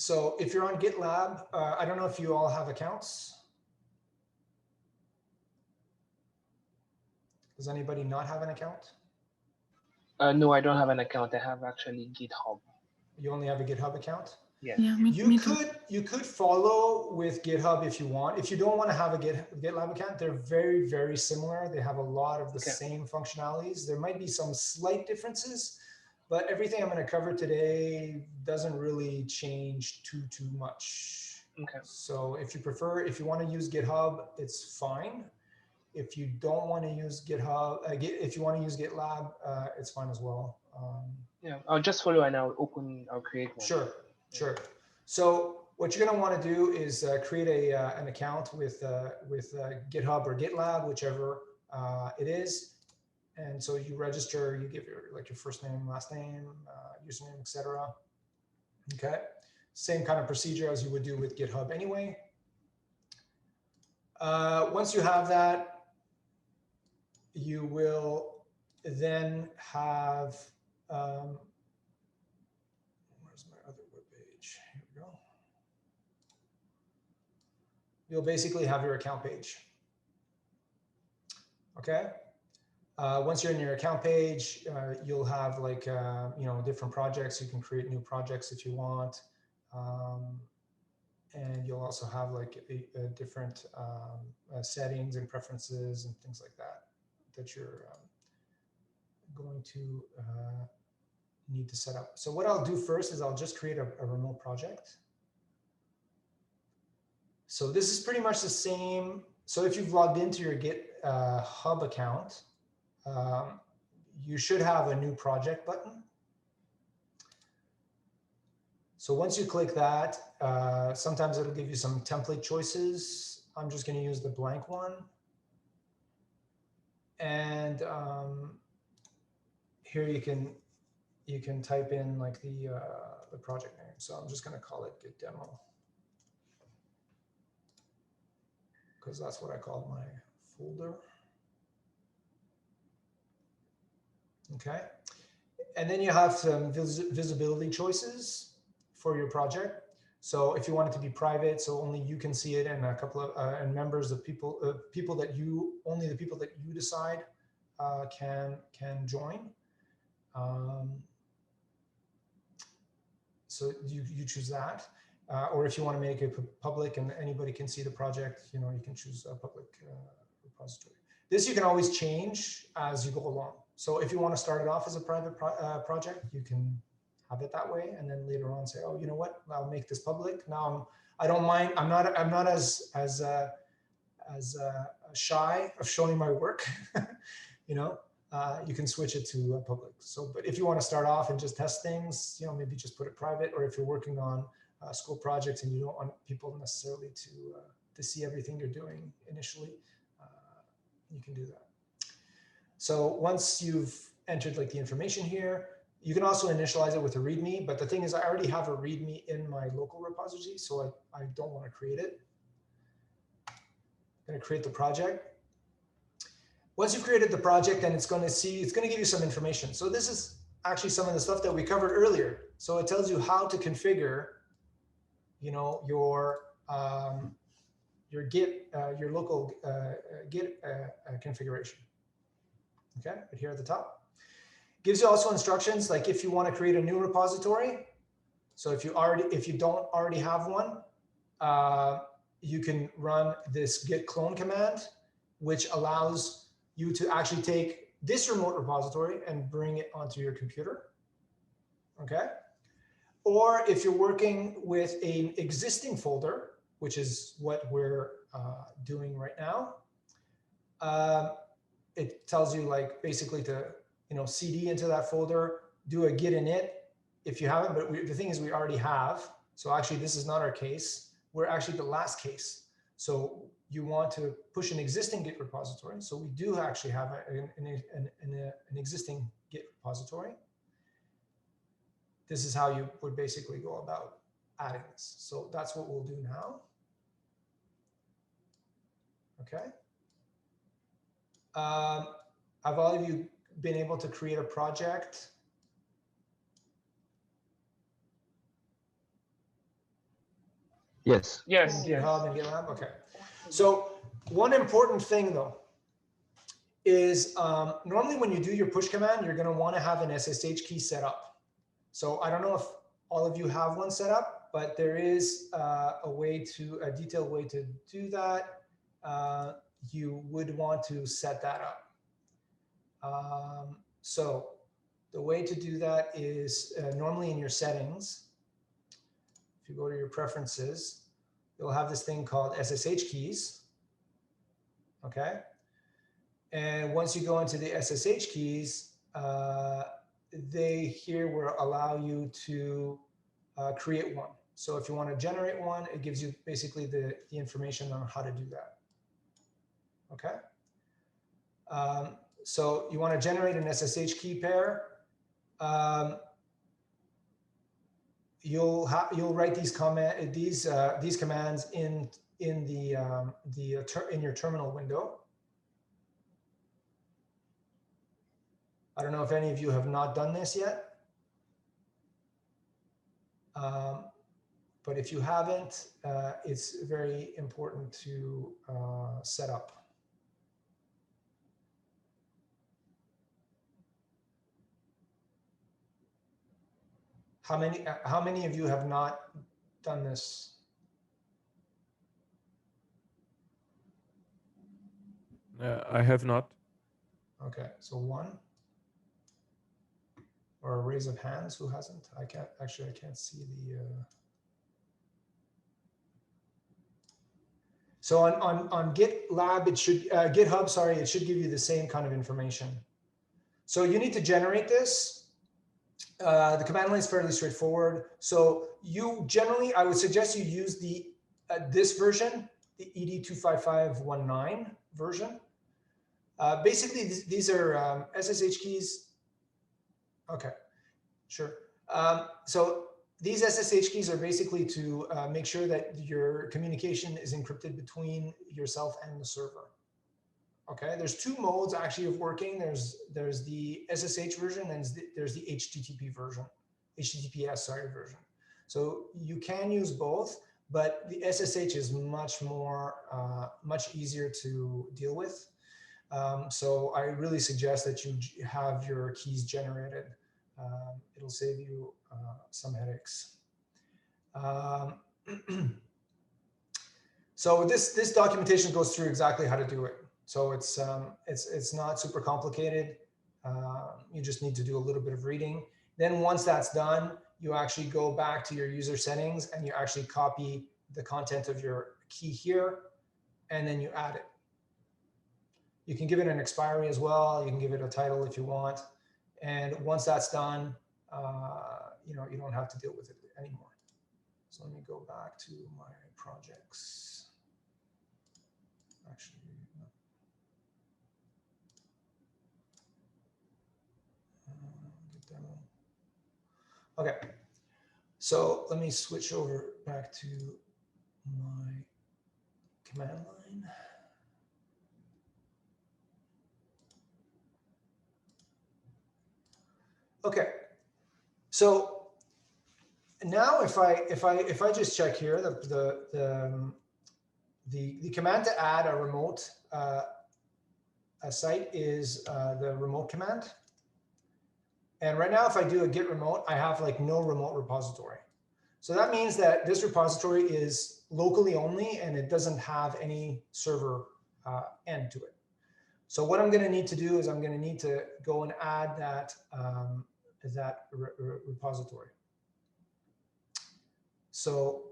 So if you're on GitLab, I don't know if you all have accounts. Does anybody not have an account? No, I don't have an account. I have actually GitHub. You only have a GitHub account? Yeah. You could follow with GitHub if you want. If you don't want to have a GitLab account, they're very, very similar. They have a lot of the same functionalities. There might be some slight differences, but everything I'm going to cover today doesn't really change too much. Okay. So if you want to use GitHub, it's fine. If you don't want to use GitHub, if you want to use GitLab, it's fine as well. Yeah, I'll just follow and I'll create one. Sure. So what you're going to want to do is create an account with GitHub or GitLab, whichever it is. And so you register, you give your first name, last name, username, etc. Okay. Same kind of procedure as you would do with GitHub anyway. Once you have that, you will then have, where's my other web page? Here we go. You'll basically have your account page. Okay. Once you're in your account page, you'll have different projects. You can create new projects if you want. And you'll also have different settings and preferences and things like that you're going to need to set up. So what I'll do first is I'll just create a remote project. So this is pretty much the same. So if you've logged into your GitHub account, you should have a new project button. So once you click that, sometimes it'll give you some template choices. I'm just going to use the blank one. And here you can type in the project name. So I'm just going to call it Git Demo, because that's what I call my folder. Okay. And then you have some visibility choices for your project. So if you want it to be private, so only you can see it, and a couple of and members of only the people that you decide can join. So you choose that, or if you want to make it public and anybody can see the project, you can choose a public repository. This you can always change as you go along. So if you want to start it off as a private project, you can have it that way, and then later on say, oh, you know what? I'll make this public. Now I don't mind. I'm not as shy of showing my work. You can switch it to public. So, but if you want to start off and just test things, maybe just put it private. Or if you're working on school projects and you don't want people necessarily to see everything you're doing initially, you can do that. So once you've entered the information here, you can also initialize it with a README, but the thing is I already have a README in my local repository, so I don't want to create it. I'm going to create the project. Once you've created the project, then it's going to give you some information. So this is actually some of the stuff that we covered earlier. So it tells you how to configure, your Git, your local Git configuration. Okay, right here at the top. Gives you also instructions, like if you want to create a new repository. So if you don't already have one, you can run this git clone command, which allows you to actually take this remote repository and bring it onto your computer. Okay. Or if you're working with an existing folder, which is what we're doing right now, it tells you basically to cd into that folder, do a git init if you haven't, but the thing is we already have. So actually this is not our case. We're actually the last case. So you want to push an existing Git repository. So we do actually have an existing Git repository. This is how you would basically go about adding this. So that's what we'll do now. Okay. Have all of you been able to create a project? Yes. Yes, in yes. GitHub and GitLab? Okay. So one important thing though is normally when you do your push command, you're going to want to have an SSH key set up. So I don't know if all of you have one set up, but there is a detailed way to do that. You would want to set that up. So the way to do that is normally in your settings. If you go to your preferences, you'll have this thing called SSH keys. Okay. And once you go into the SSH keys, they here will allow you to create one. So if you want to generate one, it gives you basically the information on how to do that. Okay. So you want to generate an SSH key pair. You'll write these commands in your terminal window. I don't know if any of you have not done this yet. But if you haven't, it's very important to set up. How many of you have not done this? I have not. Okay, so one. Or a raise of hands, who hasn't? I can't see the. So on GitLab, it should GitHub, sorry, it should give you the same kind of information. So you need to generate this. The command line is fairly straightforward. So you generally, I would suggest you use the this version, the ED25519 version. Basically, these are SSH keys. Okay, sure. So these SSH keys are basically to make sure that your communication is encrypted between yourself and the server. Okay, there's two modes actually of working. There's the SSH version and there's the HTTP version, HTTPS, sorry, version. So you can use both, but the SSH is much easier to deal with. So I really suggest that you have your keys generated. It'll save you some headaches. So this documentation goes through exactly how to do it. So it's not super complicated. You just need to do a little bit of reading. Then once that's done, you actually go back to your user settings and you actually copy the content of your key here, and then you add it. You can give it an expiry as well. You can give it a title if you want. And once that's done, you don't have to deal with it anymore. So let me go back to my projects. Actually, no. Get demo. Okay. So let me switch over back to my command line. Okay. So now if I just check here, the command to add a remote a site is the remote command. And right now, if I do a git remote, I have like no remote repository. So that means that this repository is locally only, and it doesn't have any server end to it. So what I'm going to need to do is I'm going to need to go and add that repository. So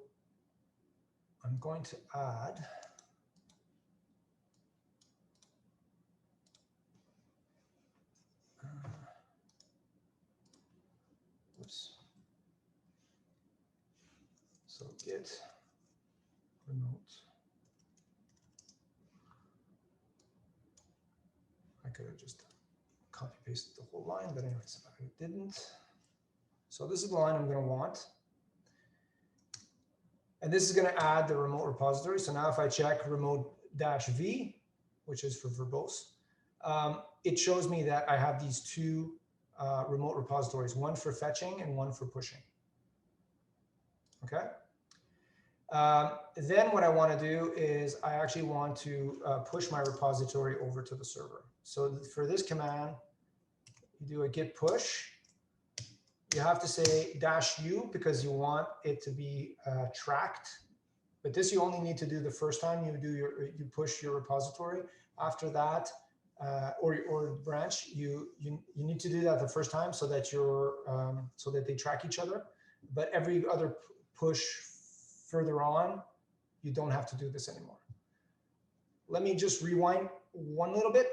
I'm going to add so git remote. I could have just copy pasted the whole line, but anyways, I didn't. So this is the line I'm going to want. And this is going to add the remote repository. So now if I check remote-v, which is for verbose, it shows me that I have these two remote repositories, one for fetching and one for pushing. Okay. Then what I want to do is I actually want to push my repository over to the server. So for this command, you do a git push. You have to say -u because you want it to be tracked. But this you only need to do the first time you push your repository. After that, or branch, you need to do that the first time so that so that they track each other. But every other push further on, you don't have to do this anymore. Let me just rewind one little bit.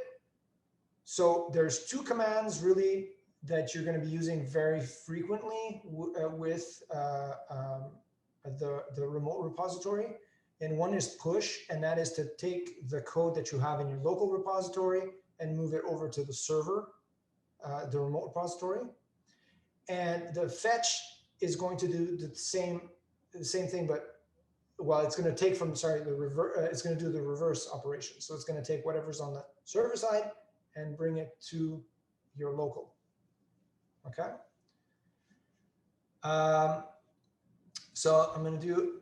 So there's two commands really that you're going to be using very frequently with the remote repository. And one is push, and that is to take the code that you have in your local repository and move it over to the server, the remote repository. And the fetch is going to do the same thing, but well, it's going to take from, sorry, the reverse. It's going to do the reverse operation. So it's going to take whatever's on the server side and bring it to your local. Okay. So I'm going to do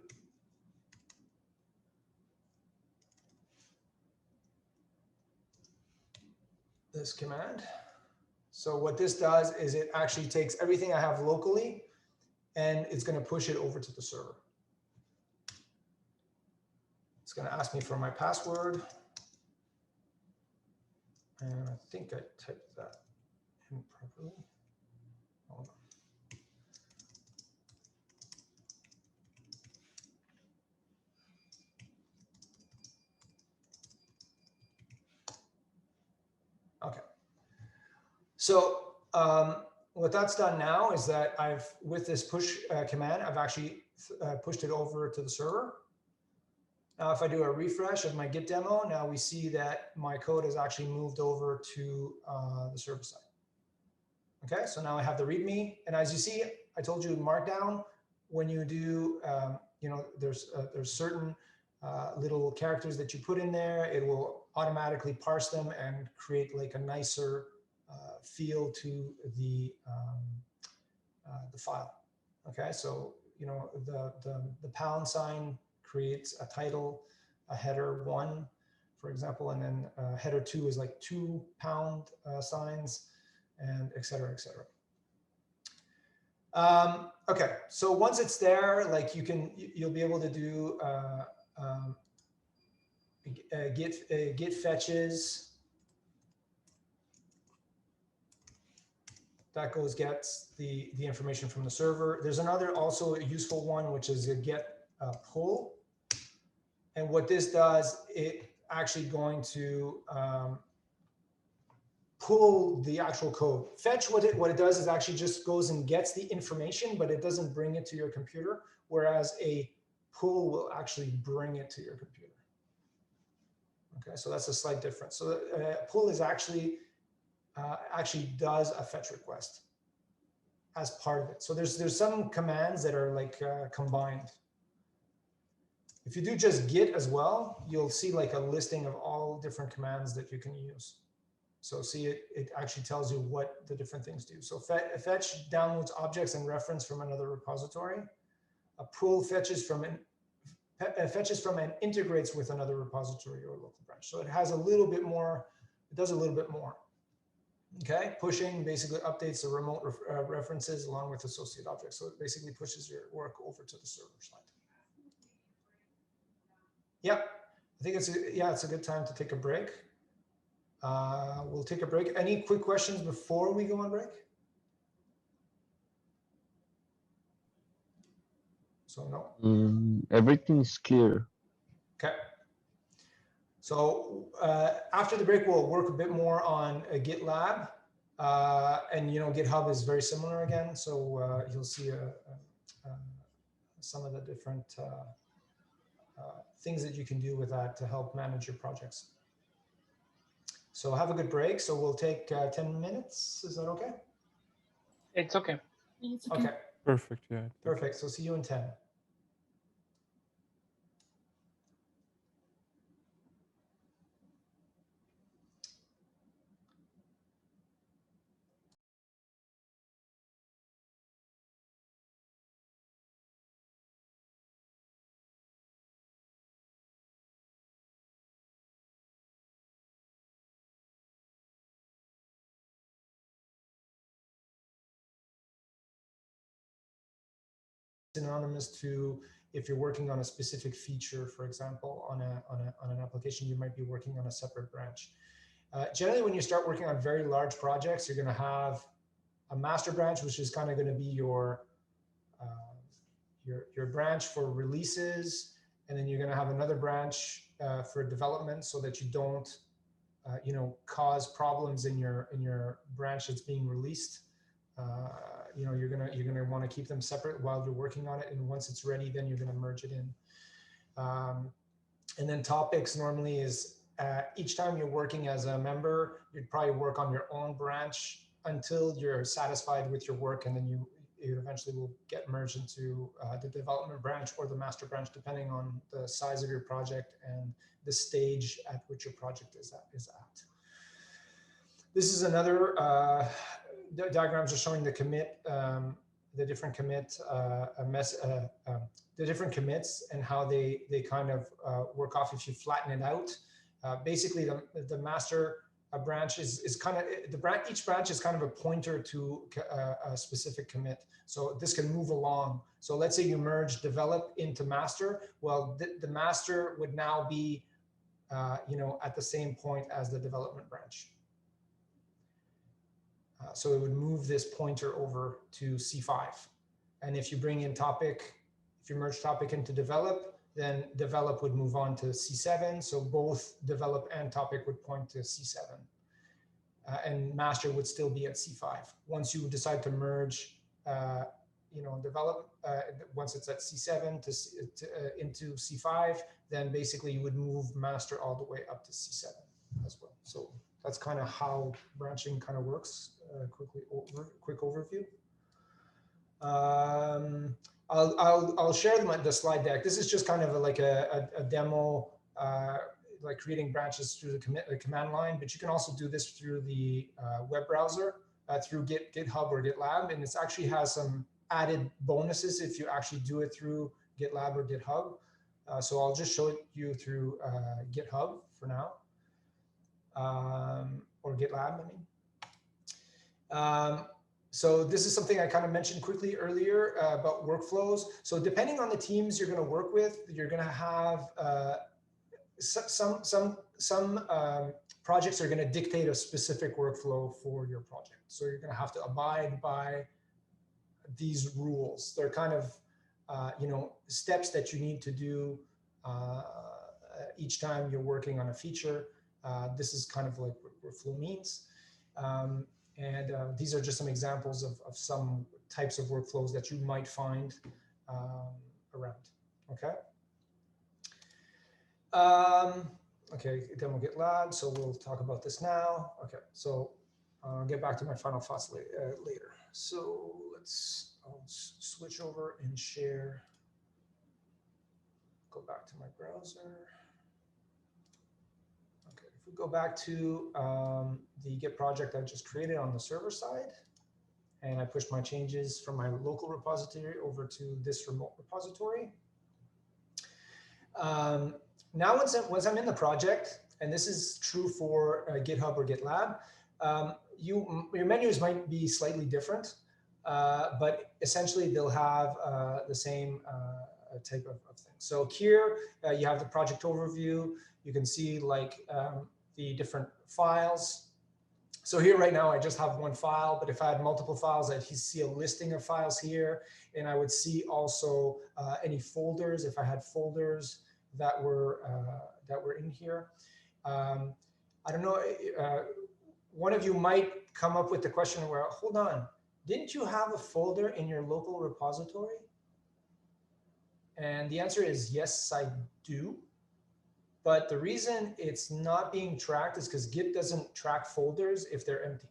this command. So what this does is it actually takes everything I have locally and it's going to push it over to the server. It's going to ask me for my password. And I think I typed that in properly. Hold on. Okay. So what that's done now is that with this push command, I've actually pushed it over to the server. Now, if I do a refresh of my Git demo, now we see that my code has actually moved over to the server side. Okay, so now I have the README, and as you see, I told you Markdown. When you do, there's certain little characters that you put in there. It will automatically parse them and create like a nicer feel to the file. Okay, so the pound sign creates a title, a header 1, for example, and then header 2 is like 2 pound signs, and et cetera, et cetera. Okay, so once it's there, like you'll be able to do git fetches. That gets the information from the server. There's another also a useful one, which is a get pull. And what this does, it actually going to pull the actual code. Fetch, what it does is actually just goes and gets the information, but it doesn't bring it to your computer, whereas a pull will actually bring it to your computer. Okay, so that's a slight difference. So pull is actually does a fetch request as part of it. So there's some commands that are like combined. If you do just git as well, you'll see like a listing of all different commands that you can use. So see, it actually tells you what the different things do. So fetch downloads objects and reference from another repository. A pull fetches from and integrates with another repository or local branch. So it has a little bit more, it does a little bit more. Okay, pushing basically updates the remote references along with associated objects. So it basically pushes your work over to the server side. Yep, I think it's a good time to take a break. We'll take a break. Any quick questions before we go on break? So no. Everything is clear. Okay. So after the break, we'll work a bit more on GitLab, and GitHub is very similar again. So you'll see some of the different things that you can do with that to help manage your projects. So have a good break. So we'll take 10 minutes. Is that okay? It's okay. It's okay. Okay. Perfect. Yeah. Perfect. So see you in 10. synonymous to if you're working on a specific feature, for example, on an application, you might be working on a separate branch. Generally, when you start working on very large projects, you're going to have a master branch, which is kind of going to be your branch for releases, and then you're going to have another branch for development, so that you don't cause problems in your branch that's being released. You're gonna want to keep them separate while you're working on it, and once it's ready, then you're going to merge it in. And then topics normally is each time you're working as a member, you'd probably work on your own branch until you're satisfied with your work, and then it eventually will get merged into the development branch or the master branch, depending on the size of your project and the stage at which your project is at. This is another diagrams are showing the commit, the different commit the different commits and how they kind of work off if you flatten it out. Basically, the master branch is kind of each branch is kind of a pointer to a specific commit. So this can move along. So let's say you merge develop into master. Well, the master would now be at the same point as the development branch. So it would move this pointer over to C5. And if you bring in topic, if you merge topic into develop, then develop would move on to C7. So both develop and topic would point to C7. And master would still be at C5. Once you decide to merge, develop, once it's at C7 into C5, then basically you would move master all the way up to C7 as well. So that's kind of how branching kind of works. Quick overview. I'll share the slide deck. This is just kind of like a demo, like creating branches through the command line, but you can also do this through the web browser, through GitHub or GitLab, and it actually has some added bonuses if you actually do it through GitLab or GitHub. So I'll just show you through GitHub for now, or GitLab, I mean. So this is something I kind of mentioned quickly earlier about workflows. So depending on the teams you're going to work with, you're going to have some projects are going to dictate a specific workflow for your project. So you're going to have to abide by these rules. They're kind of steps that you need to do each time you're working on a feature. This is kind of like what workflow means. And these are just some examples of some types of workflows that you might find around. Okay. Okay, then we'll get lab. So we'll talk about this now. Okay, so I'll get back to my final thoughts later. So I'll switch over and share. Go back to my browser. If we go back to the Git project I just created on the server side, and I push my changes from my local repository over to this remote repository. Now, once I'm in the project, and this is true for GitHub or GitLab, your menus might be slightly different, but essentially they'll have the same type of thing. So here you have the project overview. You can see like the different files. So here right now I just have one file, but if I had multiple files, I'd see a listing of files here, and I would see also any folders if I had folders that were in here. I don't know. One of you might come up with the question where, hold on, didn't you have a folder in your local repository? And the answer is yes, I do. But the reason it's not being tracked is because Git doesn't track folders if they're empty.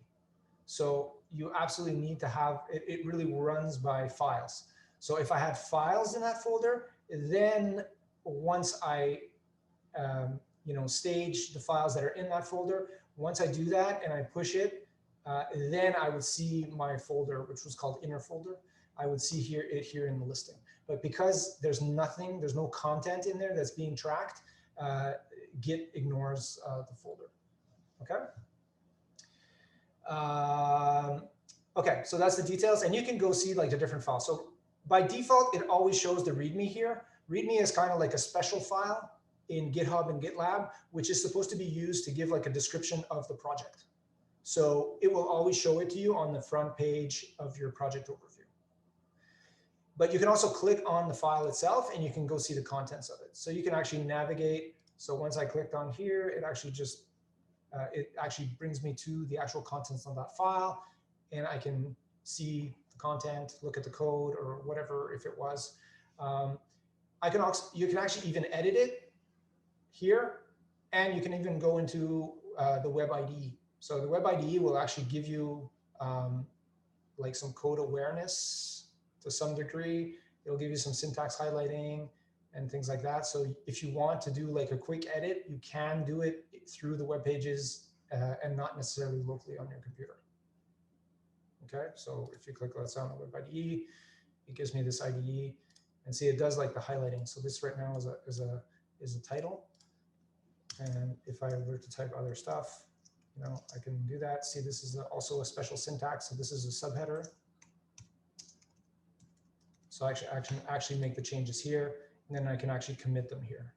So you absolutely need to have, it really runs by files. So if I had files in that folder, then once I stage the files that are in that folder, once I do that and I push it, then I would see my folder, which was called inner folder. I would see it here in the listing. But because there's nothing, there's no content in there that's being tracked, Git ignores the folder. Okay. Okay, so that's the details, and you can go see like the different files. So by default, it always shows the README here. README is kind of like a special file in GitHub and GitLab, which is supposed to be used to give like a description of the project. So it will always show it to you on the front page of your project overview. But you can also click on the file itself and you can go see the contents of it. So you can actually navigate. So once I clicked on here, it actually just, it actually brings me to the actual contents of that file. And I can see the content, look at the code or whatever, if it was. You can actually even edit it here. And you can even go into the web IDE. So the web IDE will actually give you like some code awareness to some degree. It'll give you some syntax highlighting and things like that. So if you want to do like a quick edit, you can do it through the web pages and not necessarily locally on your computer. Okay, so if you click, let's say on the web IDE, it gives me this IDE, and see it does like the highlighting. So this right now is a title, and if I were to type other stuff, you know, I can do that. See, this is also a special syntax. So this is a subheader. So I can actually make the changes here, and then I can actually commit them here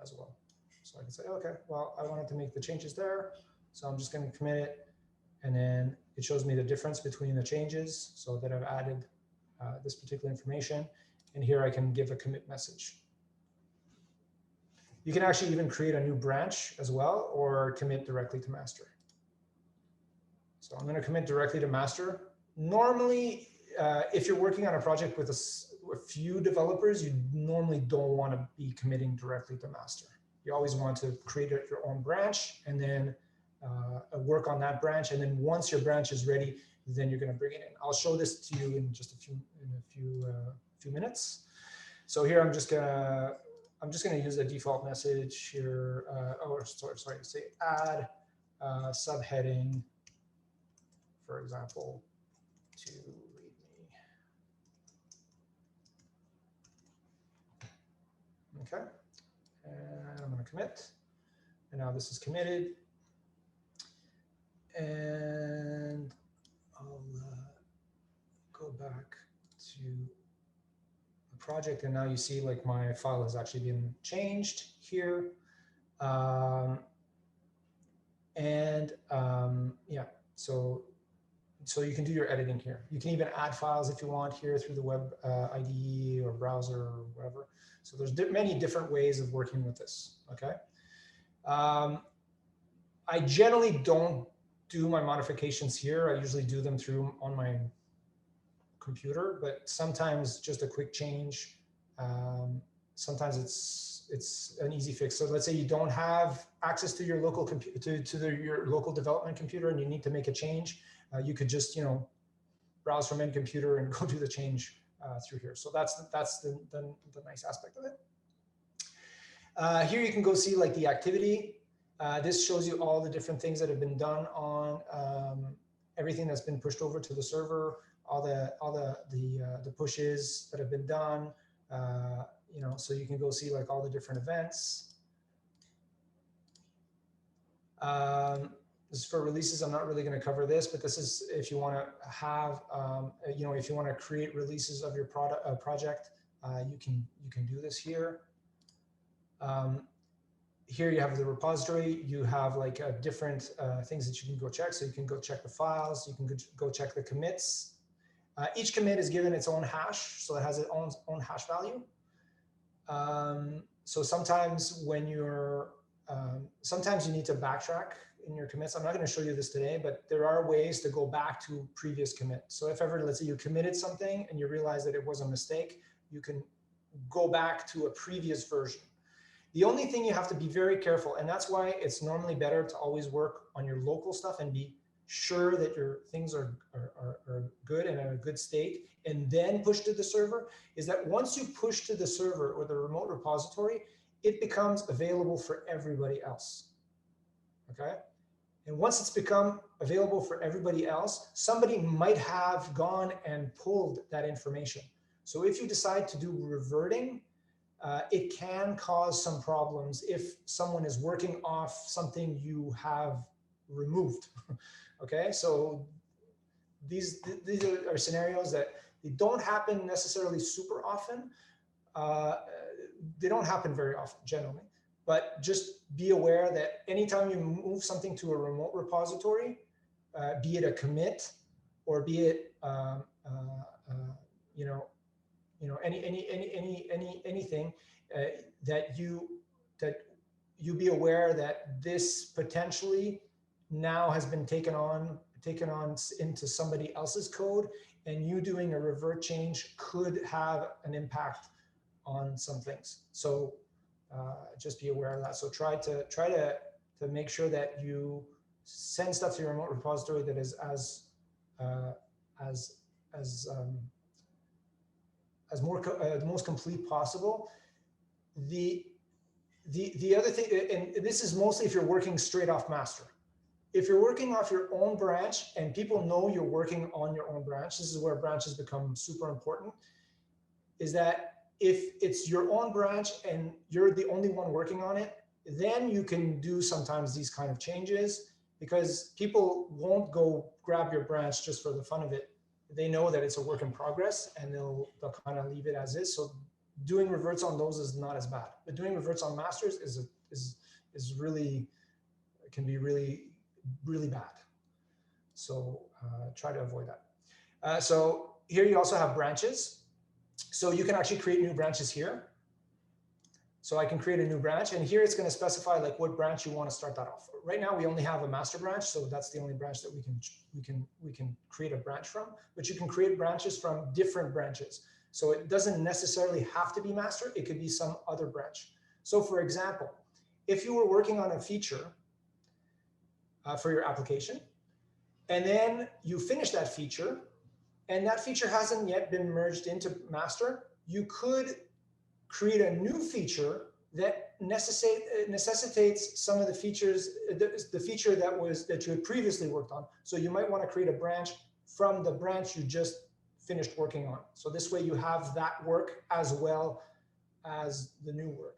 as well. So I can say, okay, well, I wanted to make the changes there, so I'm just going to commit it, and then it shows me the difference between the changes, so that I've added this particular information, and here I can give a commit message. You can actually even create a new branch as well, or commit directly to master. So I'm going to commit directly to master. Normally, if you're working on a project with a few developers, you normally don't want to be committing directly to master. You always want to create your own branch and then work on that branch. And then once your branch is ready, then you're going to bring it in. I'll show this to you in just a few minutes. So here I'm just gonna use the default message here. Sorry, say add subheading, for example, to README. Okay, and I'm going to commit. And now this is committed. And I'll go back to the project. And now you see like my file has actually been changed here. Yeah, so you can do your editing here. You can even add files if you want here through the web IDE or browser or whatever. So there's many different ways of working with this, okay? I generally don't do my modifications here. I usually do them on my computer, but sometimes just a quick change. Sometimes it's an easy fix. So let's say you don't have access to your local your local development computer, and you need to make a change. You could just browse from any computer and go do the change through here. So that's the nice aspect of it. Here you can go see like the activity. This shows you all the different things that have been done on everything that's been pushed over to the server, all the pushes that have been done. So you can go see like all the different events. This is for releases. I'm not really going to cover this, but this is if you want to have, if you want to create releases of your project, you can do this here. Here you have the repository. You have like different things that you can go check. So you can go check the files. You can go check the commits. Each commit is given its own hash, so it has its own hash value. So sometimes when sometimes you need to backtrack in your commits. I'm not going to show you this today, but there are ways to go back to previous commit. So if ever, let's say you committed something and you realize that it was a mistake, you can go back to a previous version. The only thing you have to be very careful, and that's why it's normally better to always work on your local stuff and be sure that your things are good and in a good state, and then push to the server, is that once you push to the server or the remote repository, it becomes available for everybody else, okay? And once it's become available for everybody else, somebody might have gone and pulled that information. So if you decide to do reverting, it can cause some problems if someone is working off something you have removed. Okay, so these are scenarios that They don't happen necessarily super often. They don't happen very often generally, but just be aware that anytime you move something to a remote repository, be it a commit or be it anything, that you be aware that this potentially now has been taken on into somebody else's code, and you doing a revert change could have an impact on some things. So just be aware of that. So try to make sure that you send stuff to your remote repository that is as most complete possible. The other thing, and this is mostly if you're working straight off master. If you're working off your own branch and people know you're working on your own branch, this is where branches become super important, is that if it's your own branch and you're the only one working on it, then you can do sometimes these kind of changes, because people won't go grab your branch just for the fun of it. They know that it's a work in progress, and they'll kind of leave it as is. So doing reverts on those is not as bad, but doing reverts on masters is really, can be really bad. So try to avoid that. So here you also have branches. So you can actually create new branches here. So I can create a new branch, and here it's going to specify like what branch you want to start that off. Right now we only have a master branch, so that's the only branch that we can create a branch from. But you can create branches from different branches. So it doesn't necessarily have to be master. It could be some other branch. So for example, if you were working on a feature for your application, and then you finish that feature, and that feature hasn't yet been merged into master, you could create a new feature that necessitates some of the features, the feature that you had previously worked on. So you might want to create a branch from the branch you just finished working on. So this way you have that work as well as the new work.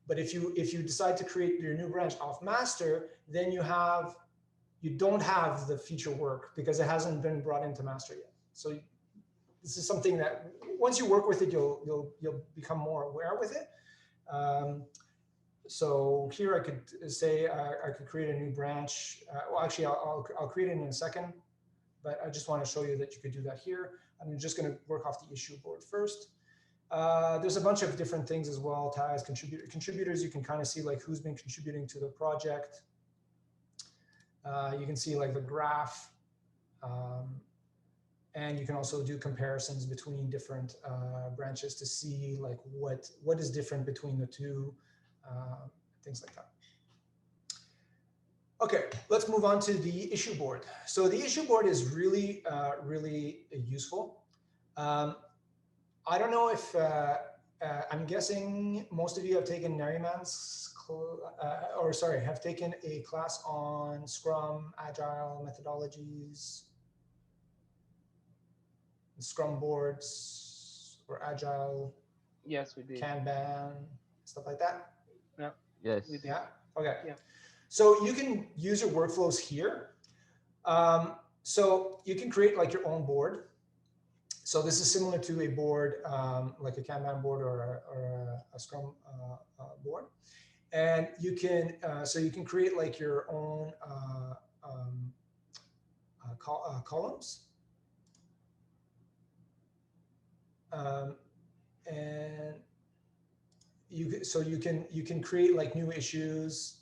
But if you decide to create your new branch off master, then you don't have the feature work because it hasn't been brought into master yet. So this is something that once you work with it, you'll become more aware with it. So here I could say I could create a new branch. Well, actually, I'll create it in a second, but I just want to show you that you could do that here. I'm just going to work off the issue board first. There's a bunch of different things as well. Tags, contributors. You can kind of see like who's been contributing to the project. You can see like the graph. And you can also do comparisons between different branches to see like what is different between the two, things like that. Okay, let's move on to the issue board. So the issue board is really, really useful. I don't know if, I'm guessing most of you have taken Neriman's, have taken a class on Scrum, Agile methodologies, Scrum boards, or Agile. Yes, we did. Kanban, stuff like that. Yeah. Yes. We did. Yeah. Okay. Yeah. So you can use your workflows here. So you can create like your own board. So this is similar to a board, like a Kanban board or a Scrum board. And you can, so you can create like your own columns. And you can create like new issues.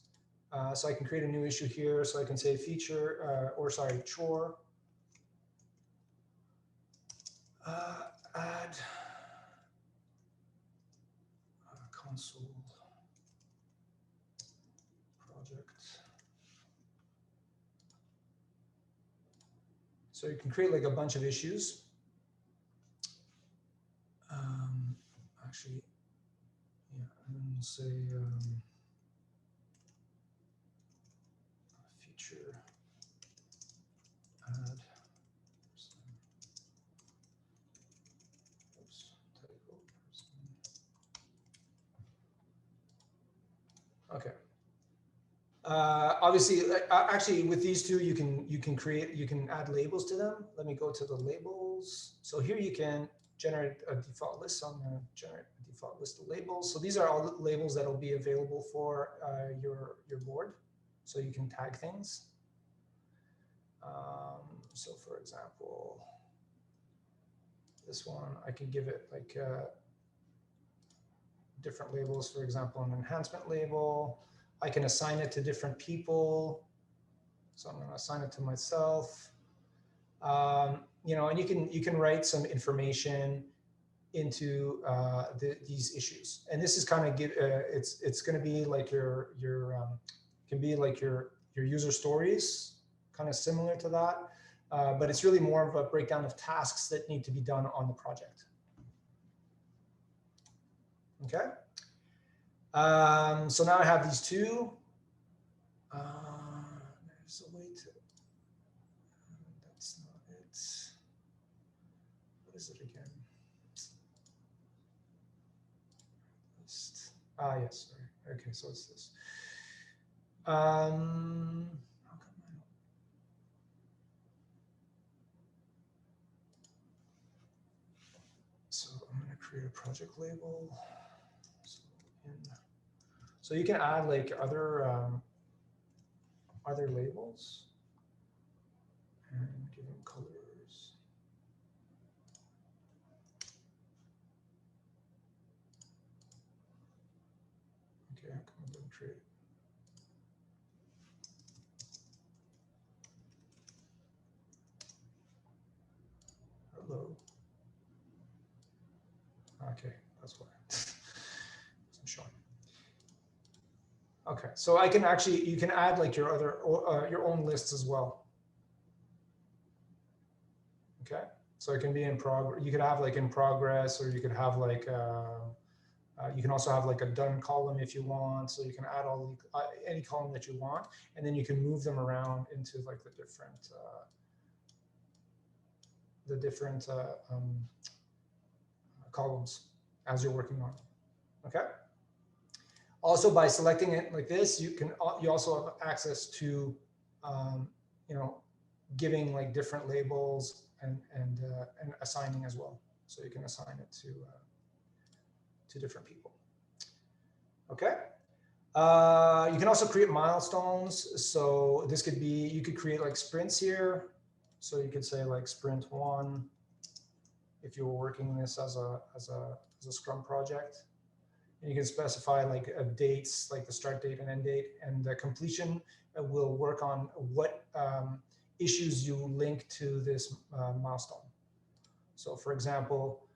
So I can create a new issue here. So I can say feature, chore. Add console project. So you can create like a bunch of issues. Actually, yeah, I'm going to say feature add. Okay. Obviously, actually, with these two, you can add labels to them. Let me go to the labels. labels. So here you can generate a default list. So I'm going to generate a default list of labels. So these are all the labels that will be available for your board. So you can tag things. So for example, this one, I can give it like different labels. For example, an enhancement label. I can assign it to different people. So I'm going to assign it to myself. You know, and you can write some information into these issues. And this is kind of it's going to be like your can be like your user stories, kind of similar to that. But it's really more of a breakdown of tasks that need to be done on the project. Okay. So now I have these two. There's a way to. That's not it. What is it again? List. Ah, yes. Sorry. Okay, so it's this. How come I don't? So I'm going to create a project label. So you can add like other labels and give them colors. Okay, how come I didn't create it? Hello. Okay, that's why. It's showing. Okay, so I can actually, you can add like your your own lists as well. Okay, so it can be in progress. You could have like in progress, or you could have like you can also have like a done column if you want. So you can add all any column that you want, and then you can move them around into like the different columns as you're working on. Okay. Also, by selecting it like this, you also have access to you know, giving like different labels and assigning as well. So you can assign it to different people. Okay. You can also create milestones. So this could be, you could create like sprints here. So you could say like sprint 1 if you were working this as a Scrum project. And you can specify like dates, like the start date and end date, and the completion will work on what issues you link to this milestone. So for example,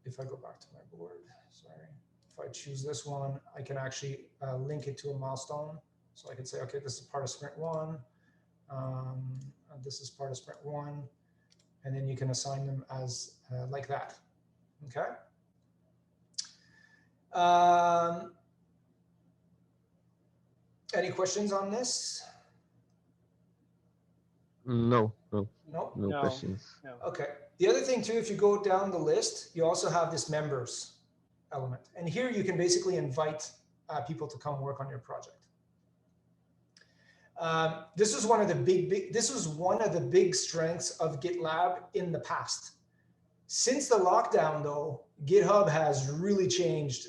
if I go back to my board, sorry, if I choose this one, I can actually link it to a milestone. So I can say, okay, this is part of sprint 1. This is part of sprint 1. And then you can assign them as like that. Okay. Any questions on this? No questions. No. Okay. The other thing too, if you go down the list, you also have this members element. And here you can basically invite people to come work on your project. This was one of the big strengths of GitLab in the past. Since the lockdown, though, GitHub has really changed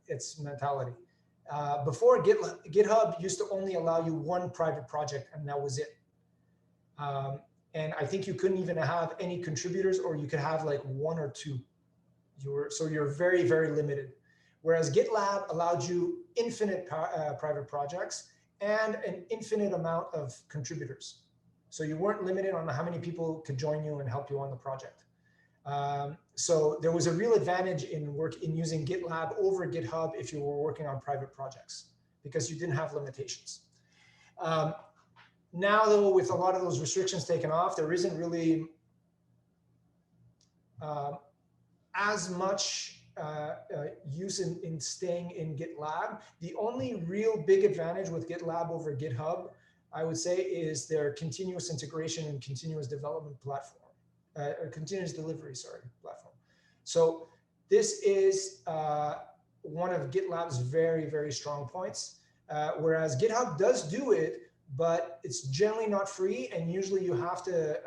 its mentality. Before, GitHub used to only allow you one private project, and that was it. And I think you couldn't even have any contributors, or you could have like 1 or 2. So you're very, very limited. Whereas GitLab allowed you infinite private projects and an infinite amount of contributors. So you weren't limited on how many people could join you and help you on the project. So there was a real advantage in using GitLab over GitHub if you were working on private projects, because you didn't have limitations. Now, though, with a lot of those restrictions taken off, there isn't really as much use in staying in GitLab. The only real big advantage with GitLab over GitHub, I would say, is their continuous integration and continuous development platform. Continuous delivery, platform. So this is one of GitLab's very, very strong points. Whereas GitHub does do it, but it's generally not free, and usually you have to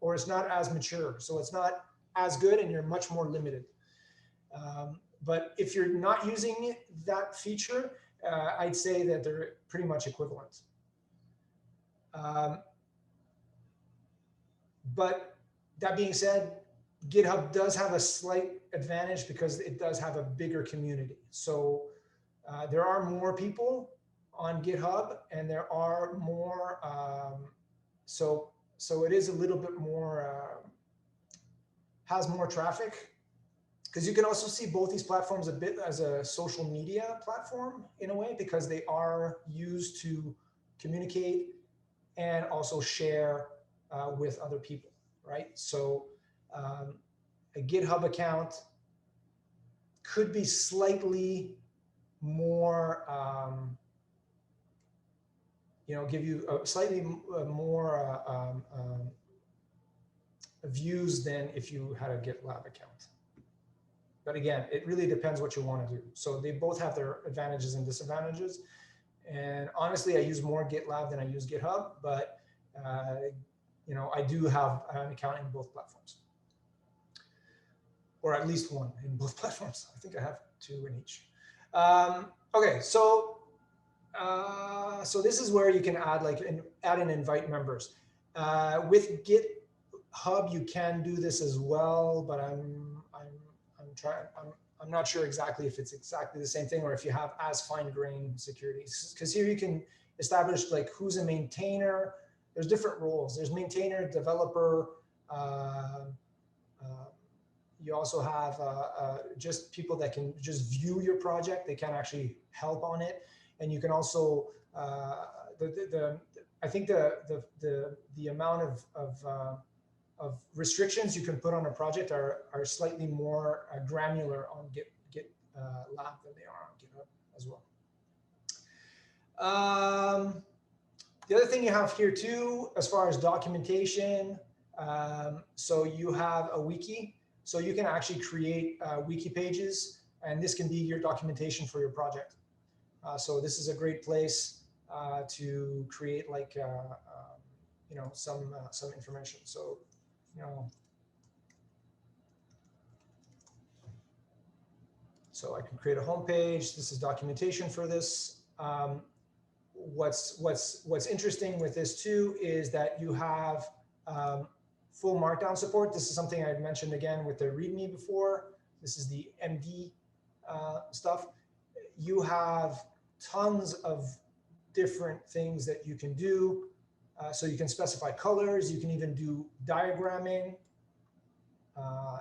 or it's not as mature. So it's not as good and you're much more limited. But if you're not using that feature, I'd say that they're pretty much equivalent. But that being said, GitHub does have a slight advantage because it does have a bigger community. So there are more people on GitHub, and there are more. So it is a little bit more, has more traffic. Because you can also see both these platforms a bit as a social media platform in a way, because they are used to communicate and also share with other people, right? So a GitHub account could be slightly more, give you slightly more views than if you had a GitLab account. But again, it really depends what you want to do. So they both have their advantages and disadvantages. And honestly, I use more GitLab than I use GitHub, but I do have an account in both platforms, or at least one in both platforms. I think I have 2 in each. Okay, so this is where you can add add and invite members. With GitHub, you can do this as well, but I'm not sure exactly if it's exactly the same thing or if you have as fine-grained security. Because here you can establish who's a maintainer. There's different roles. There's maintainer, developer. You also have just people that can just view your project. They can't actually help on it. And you can also I think the amount of restrictions you can put on a project are slightly more granular on GitLab than they are on GitHub as well. The other thing you have here too, as far as documentation, so you have a wiki. So you can actually create wiki pages, and this can be your documentation for your project. So this is a great place to create some information. So so I can create a home page. This is documentation for this. What's interesting with this too is that you have full Markdown support. This is something I mentioned again with the README before. This is the MD stuff. You have tons of different things that you can do. So you can specify colors. You can even do diagramming.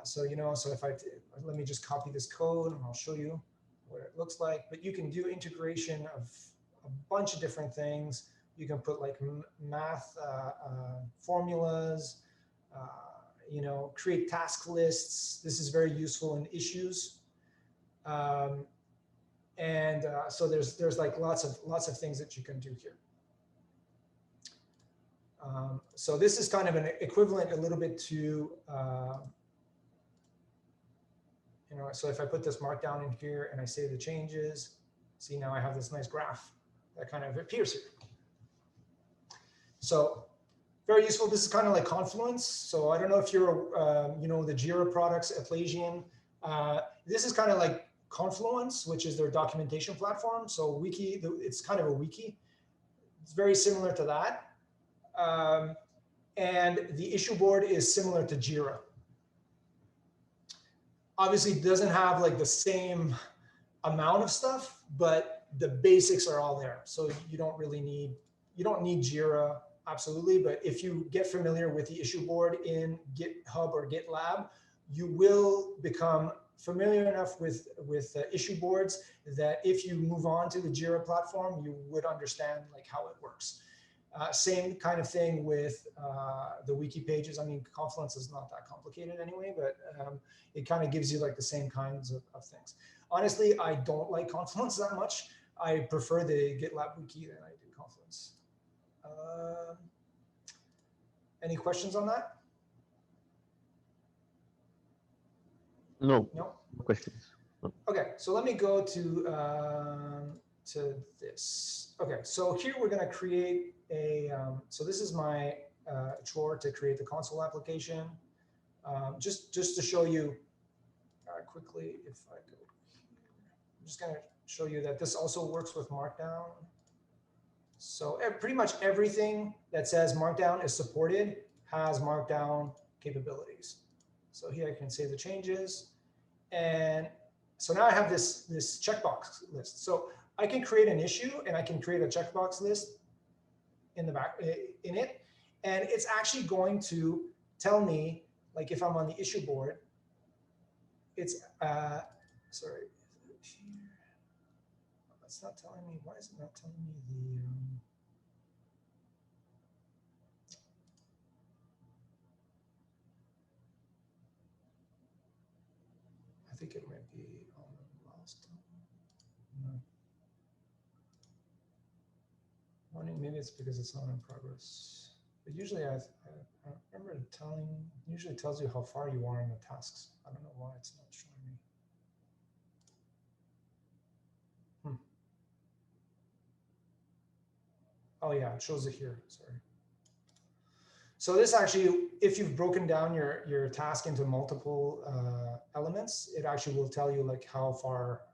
So if let me just copy this code and I'll show you what it looks like. But you can do integration of a bunch of different things. You can put math formulas, create task lists. This is very useful in issues. So there's lots of things that you can do here. So this is kind of an equivalent a little bit to, so if I put this Markdown in here and I save the changes, see now I have this nice graph that kind of appears here. So very useful. This is kind of like Confluence. So I don't know if you're, the Jira products, Atlassian. This is kind of like Confluence, which is their documentation platform. So wiki, it's kind of a wiki. It's very similar to that. And the issue board is similar to Jira. Obviously, it doesn't have the same amount of stuff, but the basics are all there. So you don't need Jira, absolutely. But if you get familiar with the issue board in GitHub or GitLab, you will become familiar enough with issue boards that if you move on to the Jira platform, you would understand how it works. Same kind of thing with the wiki pages. I mean, Confluence is not that complicated anyway, but it kind of gives you the same kinds of things. Honestly, I don't like Confluence that much. I prefer the GitLab wiki than I do Confluence. Any questions on that? No. No? No questions. No. Okay, so let me go to this. Okay, so here we're going to create a, so this is my chore to create the console application. Just to show you quickly, if I go here, I'm just going to show you that this also works with Markdown. So pretty much everything that says Markdown is supported has Markdown capabilities. So here I can save the changes. And so now I have this checkbox list. So I can create an issue and I can create a checkbox list in the back in it. And it's actually going to tell me, like if I'm on the issue board, it's, sorry, it's not telling me, why is it not telling me the, I think it might be on the milestone. No. Wondering, maybe it's because it's not in progress. But usually I remember usually tells you how far you are in the tasks. I don't know why it's not showing me. Oh yeah, it shows it here, sorry. So this actually, if you've broken down your task into multiple elements, it actually will tell you like how far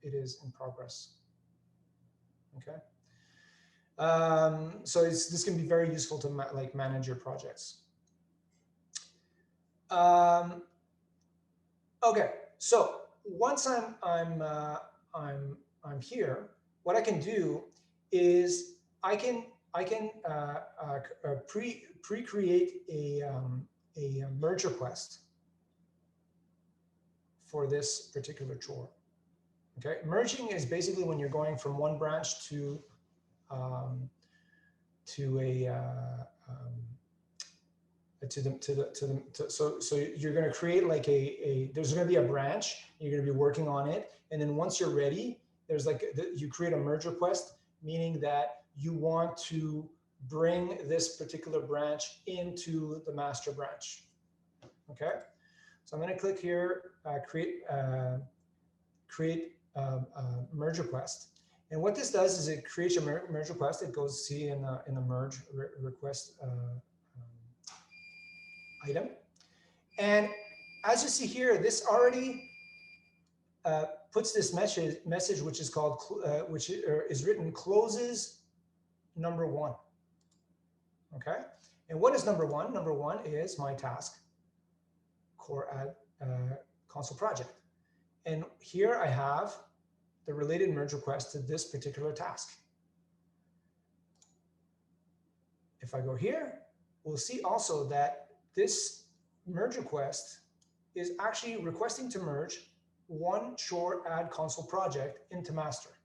it is in progress. Okay. So this can be very useful to like manage your projects. Okay, so once I'm here, what I can do is I can pre-create a merge request for this particular chore. Okay, merging is basically when you're going from one branch to so you're going to create like there's going to be a branch, you're going to be working on it, and then once you're ready, there's like you create a merge request, meaning that you want to bring this particular branch into the master branch. Okay, so I'm going to click here, create merge request. And what this does is it creates a merge request. It goes see in the merge request item. And as you see here, this already puts this message which is called which is written closes number 1. Okay, and what is number 1? Number 1 is my task core add console project, and here I have the related merge request to this particular task. If I go here, we'll see also that this merge request is actually requesting to merge one chore add console project into master.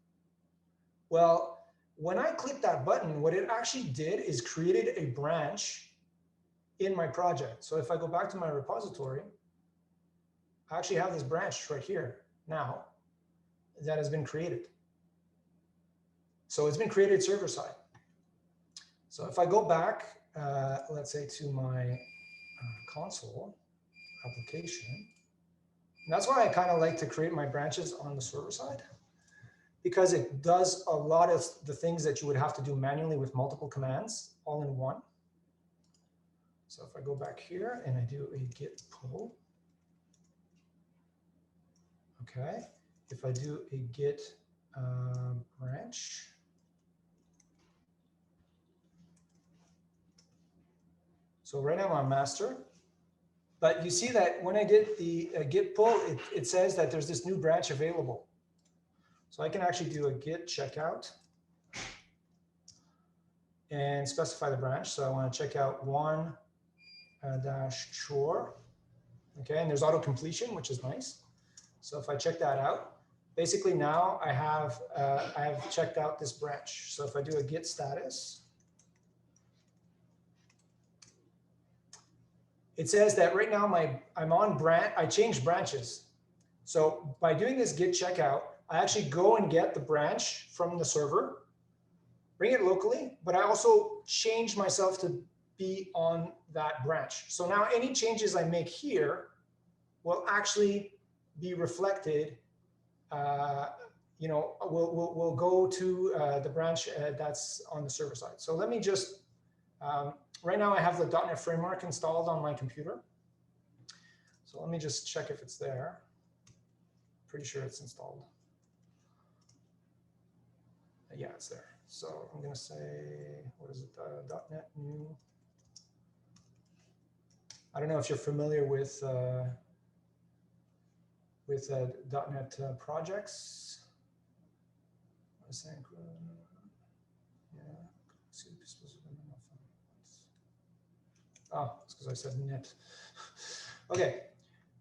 Well, when I click that button, what it actually did is created a branch in my project. So if I go back to my repository, I actually have this branch right here now that has been created. So it's been created server side. So if I go back, let's say to my console application, that's why I kind of like to create my branches on the server side, because it does a lot of the things that you would have to do manually with multiple commands all in one. So if I go back here and I do a git pull, okay. If I do a git branch, so right now I'm master, but you see that when I did the git pull, it says that there's this new branch available. So I can actually do a git checkout and specify the branch. So I want to check out one dash chore. Okay, and there's auto completion, which is nice. So if I check that out, basically now I have checked out this branch. So if I do a git status, it says that right now I'm on branch. I changed branches. So by doing this git checkout, I actually go and get the branch from the server, bring it locally, but I also change myself to be on that branch. So now any changes I make here will actually be reflected, you know, will go to the branch that's on the server side. So let me just right now I have the .NET Framework installed on my computer. So let me just check if it's there. Pretty sure it's installed. Yeah, it's there. So I'm going to say, what is it? .NET new. I don't know if you're familiar with .NET projects. Oh, it's because I said net. Okay,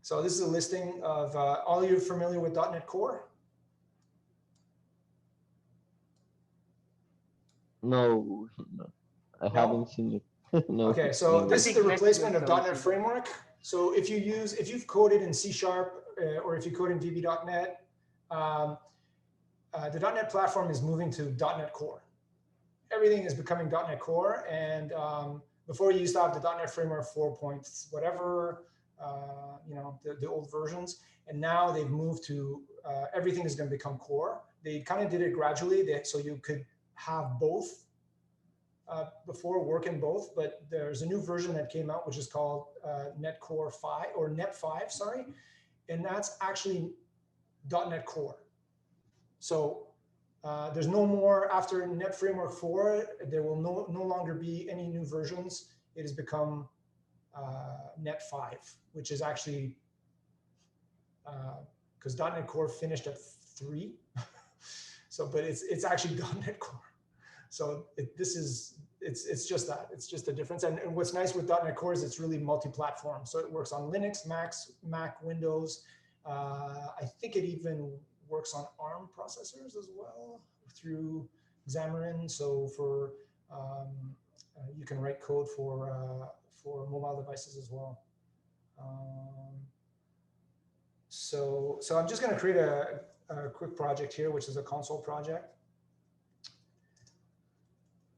so this is a listing of all you familiar with .NET Core? No, I haven't seen it. No. Okay, so this is the replacement of Windows. .NET Framework. So if you've coded in C# or if you code in VB.NET, the .NET platform is moving to .NET Core. Everything is becoming .NET Core, and before you used to have the .NET Framework 4 points, whatever, you know, the old versions, and now they've moved to everything is going to become Core. They kind of did it gradually, so you could have both before, work in both, but there's a new version that came out which is called .NET Core 5 or .NET 5, sorry, and that's actually .NET Core. So there's no more, after .NET Framework 4, there will no longer be any new versions. It has become .NET 5, which is actually, because .NET Core finished at 3, so, but it's actually .NET Core. So it's just that, it's just a difference. And what's nice with .NET Core is it's really multi-platform. So it works on Linux, Mac, Windows. I think it even works on ARM processors as well through Xamarin. So for you can write code for mobile devices as well. So I'm just going to create a quick project here, which is a console project.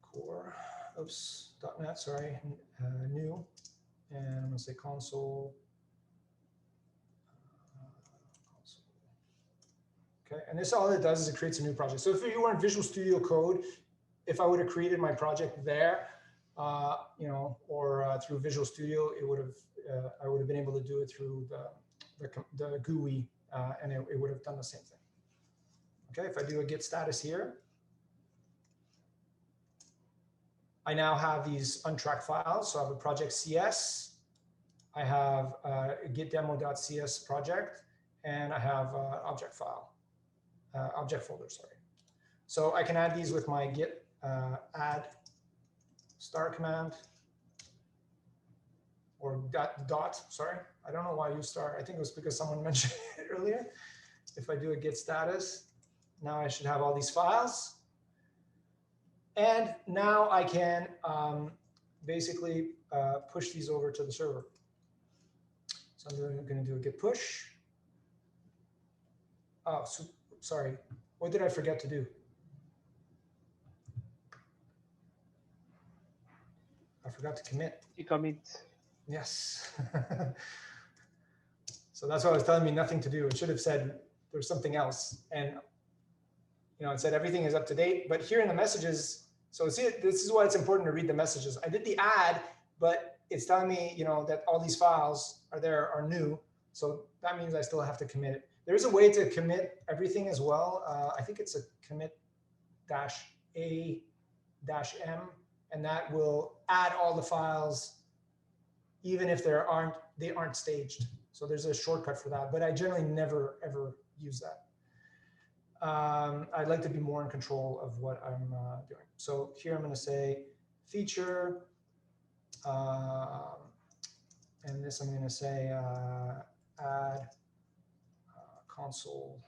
Core, oops, .NET, sorry, new, and I'm going to say console. Okay, and this all it does is it creates a new project. So if you were in Visual Studio Code, if I would have created my project there, you know, or through Visual Studio, it would have I would have been able to do it through the GUI, and it would have done the same thing. Okay, if I do a git status here, I now have these untracked files. So I have a project CS, I have a gitdemo.cs project, and I have an object file, object folder, sorry. So I can add these with my git add star command, or dot, sorry. I don't know why I use star. I think it was because someone mentioned it earlier. If I do a git status, now I should have all these files. And now I can basically push these over to the server. So I'm going to do a git push. Oh, so, sorry. What did I forget to do? I forgot to commit. You commit. Yes. So that's why it was telling me nothing to do. It should have said there's something else. And you know, it said everything is up to date. But here in the messages, so see, this is why it's important to read the messages. I did the add, but it's telling me, you know, that all these files are new. So that means I still have to commit it. There is a way to commit everything as well. I think it's a commit -a-m, and that will add all the files, even if they aren't staged. So there's a shortcut for that, but I generally never ever use that. I'd like to be more in control of what I'm doing. So here I'm going to say feature, and this I'm going to say add console.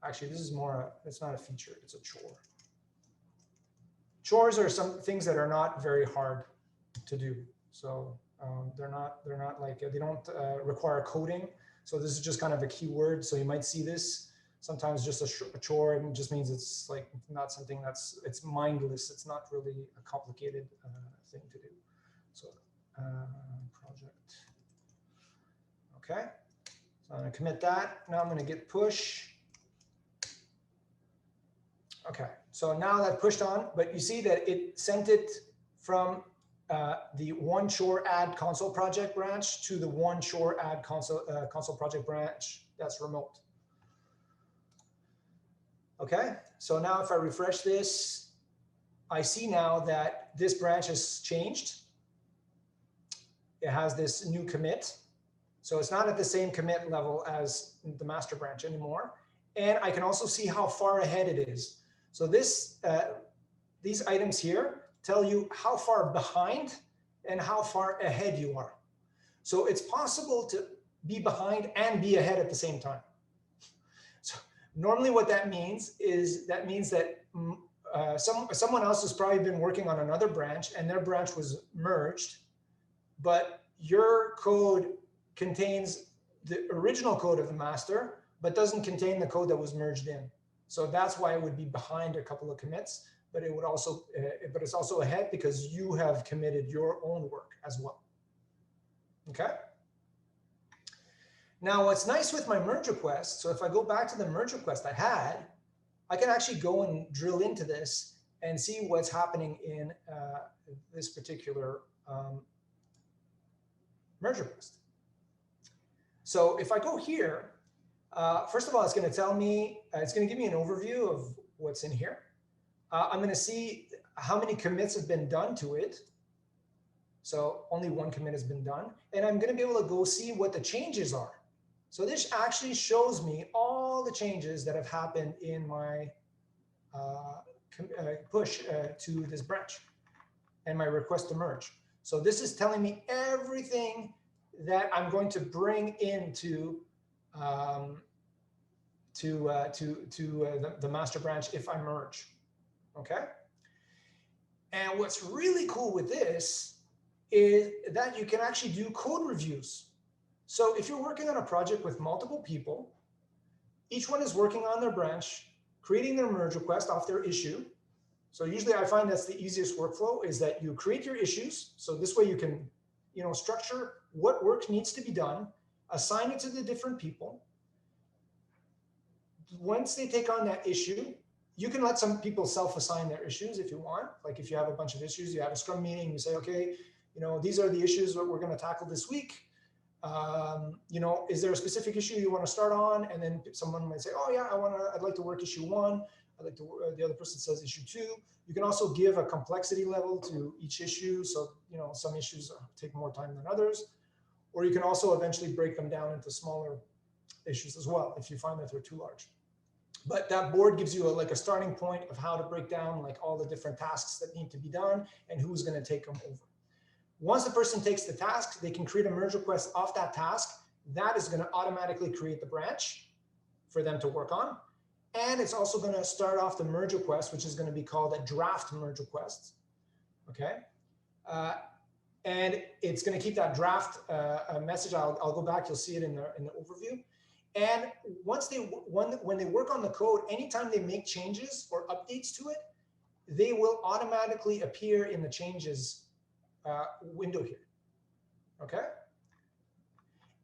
Actually, this is more, it's not a feature, it's a chore. Chores are some things that are not very hard to do. So they're not like, they don't require coding. So this is just kind of a keyword. So you might see this. Sometimes just a chore, and it just means it's like not something it's mindless. It's not really a complicated thing to do. So project. Okay. So I'm going to commit that. Now I'm going to git push. Okay. So now that pushed on, but you see that it sent it from the one shore add console project branch to the one shore add console project branch that's remote. Okay, so now if I refresh this, I see now that this branch has changed. It has this new commit. So it's not at the same commit level as the master branch anymore. And I can also see how far ahead it is. So this, these items here tell you how far behind and how far ahead you are. So it's possible to be behind and be ahead at the same time. So normally what that means is that someone else has probably been working on another branch and their branch was merged, but your code contains the original code of the master, but doesn't contain the code that was merged in. So that's why it would be behind a couple of commits, but it would also, but it's also ahead because you have committed your own work as well. Okay. Now what's nice with my merge request, so if I go back to the merge request I had, I can actually go and drill into this and see what's happening in this particular merge request. So if I go here, first of all, it's going to tell me, it's going to give me an overview of what's in here. I'm going to see how many commits have been done to it. So only one commit has been done. And I'm going to be able to go see what the changes are. So this actually shows me all the changes that have happened in my push to this branch and my request to merge. So this is telling me everything that I'm going to bring into the master branch if I merge. Okay. And what's really cool with this is that you can actually do code reviews. So if you're working on a project with multiple people, each one is working on their branch, creating their merge request off their issue. So usually I find that's the easiest workflow is that you create your issues. So this way you can, structure what work needs to be done, assign it to the different people. Once they take on that issue, you can let some people self-assign their issues if you want. Like if you have a bunch of issues, you have a Scrum meeting, you say, okay, these are the issues that we're going to tackle this week. Is there a specific issue you want to start on? And then someone might say, oh yeah, I'd like to work issue 1. I'd like to, the other person says issue 2. You can also give a complexity level to each issue. So, some issues take more time than others, or you can also eventually break them down into smaller issues as well, if you find that they're too large. But that board gives you a starting point of how to break down all the different tasks that need to be done and who's going to take them over. Once the person takes the task, they can create a merge request off that task. That is going to automatically create the branch for them to work on. And it's also going to start off the merge request, which is going to be called a draft merge request. Okay. And it's going to keep that draft message. I'll go back. You'll see it in the overview. And when they work on the code, anytime they make changes or updates to it, they will automatically appear in the changes window here. Okay.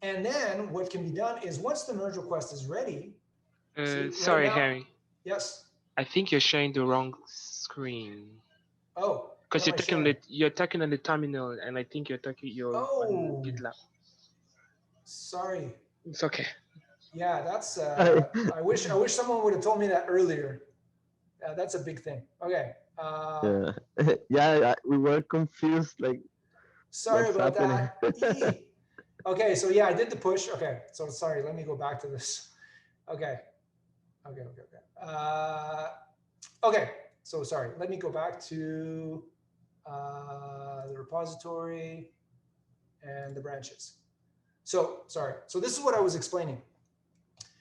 And then what can be done is once the merge request is ready. Sorry, right now, Henry. Yes. I think you're sharing the wrong screen. Oh. Because you're talking on the terminal, and I think you're on GitLab. Sorry. It's okay. Yeah, that's. I wish someone would have told me that earlier. That's a big thing. Okay. Yeah, we were confused. Sorry what's about happening? that. Okay, so yeah, I did the push. Okay, so sorry. Let me go back to this. Okay. Okay, so sorry. Let me go back to the repository and the branches. So sorry. So this is what I was explaining.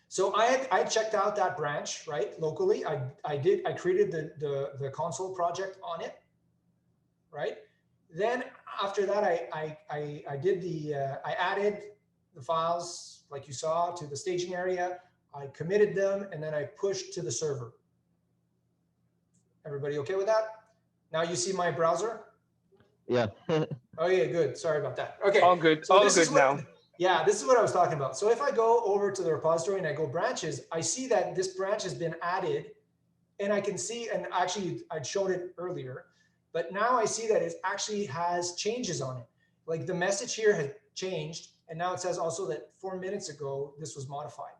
So I checked out that branch, right, locally. I created the console project on it, right? Then after that, I added the files like you saw to the staging area. I committed them and then I pushed to the server. Everybody okay with that? Now you see my browser? Yeah. Oh yeah, good. Sorry about that. Okay. All good. So all good now. Yeah, this is what I was talking about. So if I go over to the repository and I go branches, I see that this branch has been added, and I can see, and actually I'd shown it earlier, But now I see that it actually has changes on it. Like the message here has changed. And now it says also that 4 minutes ago, this was modified.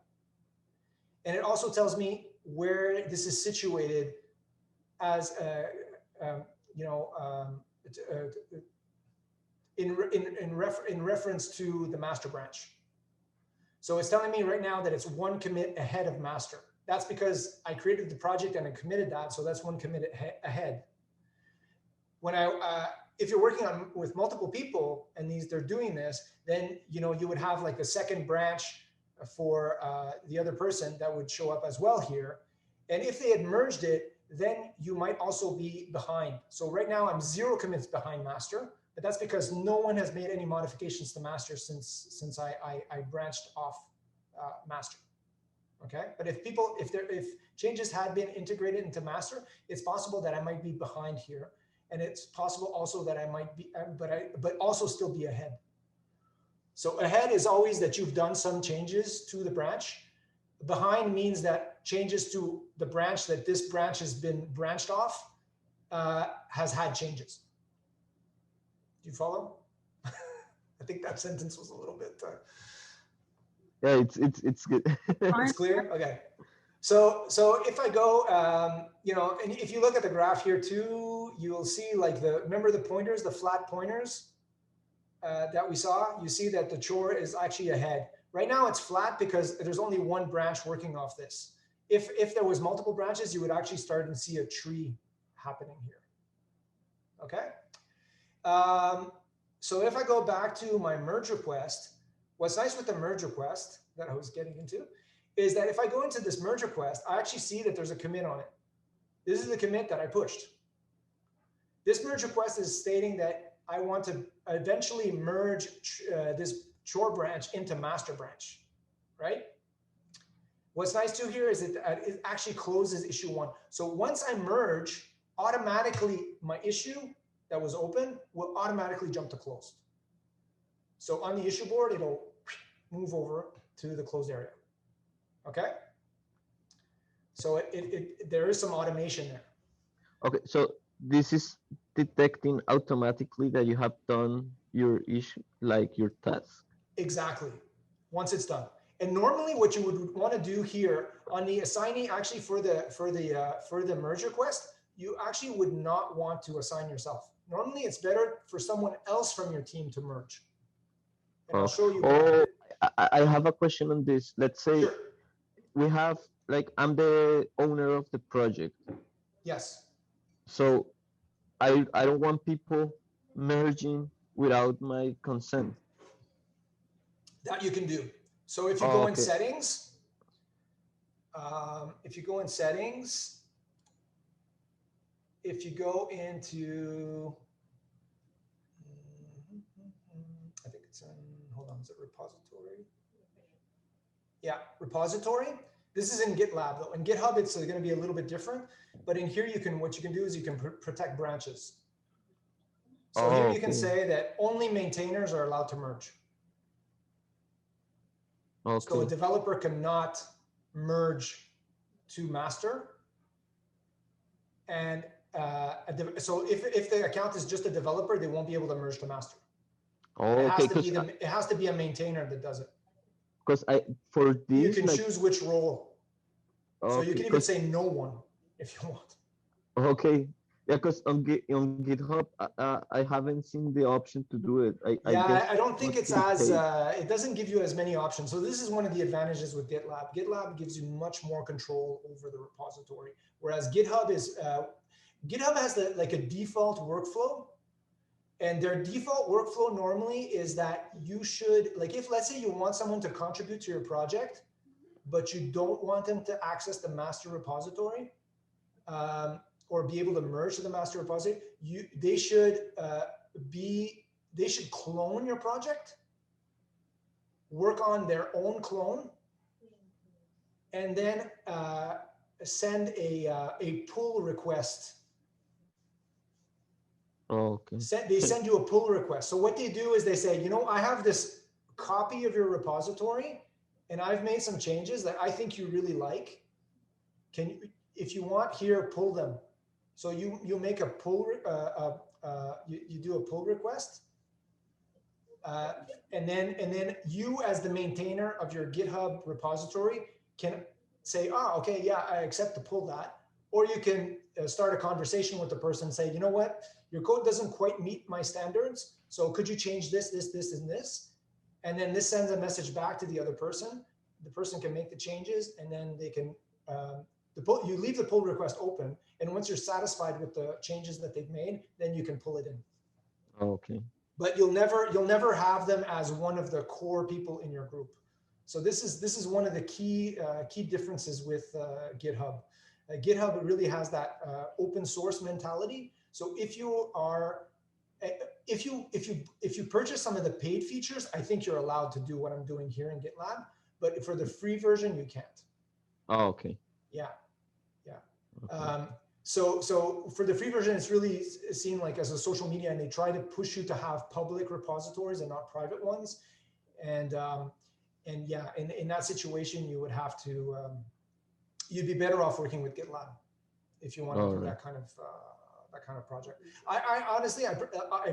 And it also tells me where this is situated as in reference to the master branch. So it's telling me right now that it's one commit ahead of master. That's because I created the project and I committed that. So that's one commit ahead. When if you're working on with multiple people and they're doing this, then you would have like a second branch for the other person that would show up as well here. And if they had merged it, then you might also be behind. So right now I'm 0 commits behind master, but that's because no one has made any modifications to master since I branched off master. Okay, but if changes had been integrated into master, it's possible that I might be behind here, and it's possible also that I might be, but also still be ahead. So ahead is always that you've done some changes to the branch. Behind means that changes to the branch that this branch has been branched off has had changes. Do you follow? I think that sentence was a little bit. Yeah, it's good. It's clear. Okay. So if I go, and if you look at the graph here too, you will see like remember the pointers, the flat pointers that we saw. You see that the chore is actually ahead. Right now it's flat because there's only one branch working off this. If there was multiple branches, you would actually start and see a tree happening here. Okay. So if I go back to my merge request, what's nice with the merge request that I was getting into is that if I go into this merge request, I actually see that there's a commit on it. This is the commit that I pushed. This merge request is stating that I want to eventually merge this chore branch into master branch, right? What's nice too here is that it actually closes issue 1. So once I merge, automatically my issue that was open will automatically jump to closed. So on the issue board, it'll move over to the closed area. Okay. So there is some automation there. Okay, so this is detecting automatically that you have done your issue, like your task. Exactly. Once it's done. And normally what you would want to do here on the assignee, actually for the merge request, you actually would not want to assign yourself. Normally it's better for someone else from your team to merge. And I'll show you. I have a question on this. Let's say sure. We have, like, I'm the owner of the project. Yes. So I don't want people merging without my consent. That you can do. So if you go in settings, if you go into, I think it's in, hold on, is it repository? Yeah, repository. This is in GitLab though. In GitHub, it's going to be a little bit different. But in here, what you can do is you can protect branches. So here you can say that only maintainers are allowed to merge. So a developer cannot merge to master. And so if the account is just a developer, they won't be able to merge to master. It has to be a maintainer that does it. Because for this, you can choose which role. So you can even say no one if you want. Okay. Yeah, because on GitHub, I haven't seen the option to do it. I don't think it's as, it doesn't give you as many options. So this is one of the advantages with GitLab. GitLab gives you much more control over the repository, whereas GitHub has like a default workflow. And their default workflow normally is that you should, like if let's say you want someone to contribute to your project, but you don't want them to access the master repository, or be able to merge to the master repository, they should clone your project, work on their own clone, and then send a pull request. They send you a pull request. So what they do is they say, I have this copy of your repository, and I've made some changes that I think you really like. If you want here, pull them. So you make a pull, you do a pull request, and then you as the maintainer of your GitHub repository can say, oh, okay, yeah, I accept to pull that. Or you can start a conversation with the person and say, you know what, your code doesn't quite meet my standards. So could you change this, and this? And then this sends a message back to the other person. The person can make the changes, and then they can, you leave the pull request open. And once you're satisfied with the changes that they've made, then you can pull it in. Okay. But you'll never have them as one of the core people in your group. So this is one of the key differences with GitHub. GitHub really has that open source mentality. So if you purchase some of the paid features, I think you're allowed to do what I'm doing here in GitLab. But for the free version, you can't. Oh, okay. Yeah, yeah. Okay. So for the free version, it's really seen like as a social media, and they try to push you to have public repositories and not private ones. And yeah, in that situation, you would have to, you'd be better off working with GitLab if you want to do that kind of project. I honestly, I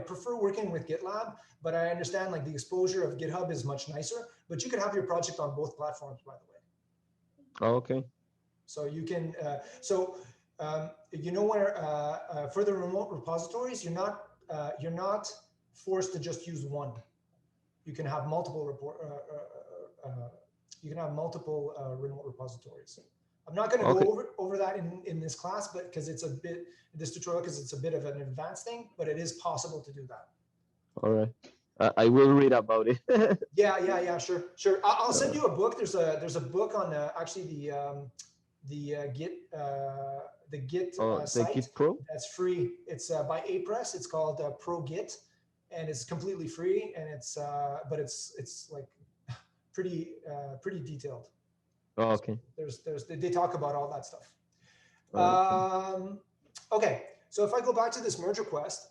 prefer working with GitLab, but I understand like the exposure of GitHub is much nicer, but you can have your project on both platforms, by the way. Oh, okay. So you can, you know, where for the remote repositories, you're not forced to just use one. You can have multiple remote repositories. I'm not going to go over that in this class, but because it's this tutorial, because it's a bit of an advanced thing, but it is possible to do that. All right. I will read about it. Yeah, sure. I'll send you a book. There's a book on actually the Git site. The Git Pro? That's free. It's by Apress. It's called Pro Git, and it's completely free. And it's but it's like pretty detailed. Oh, okay. They talk about all that stuff. Okay. Okay, so if I go back to this merge request,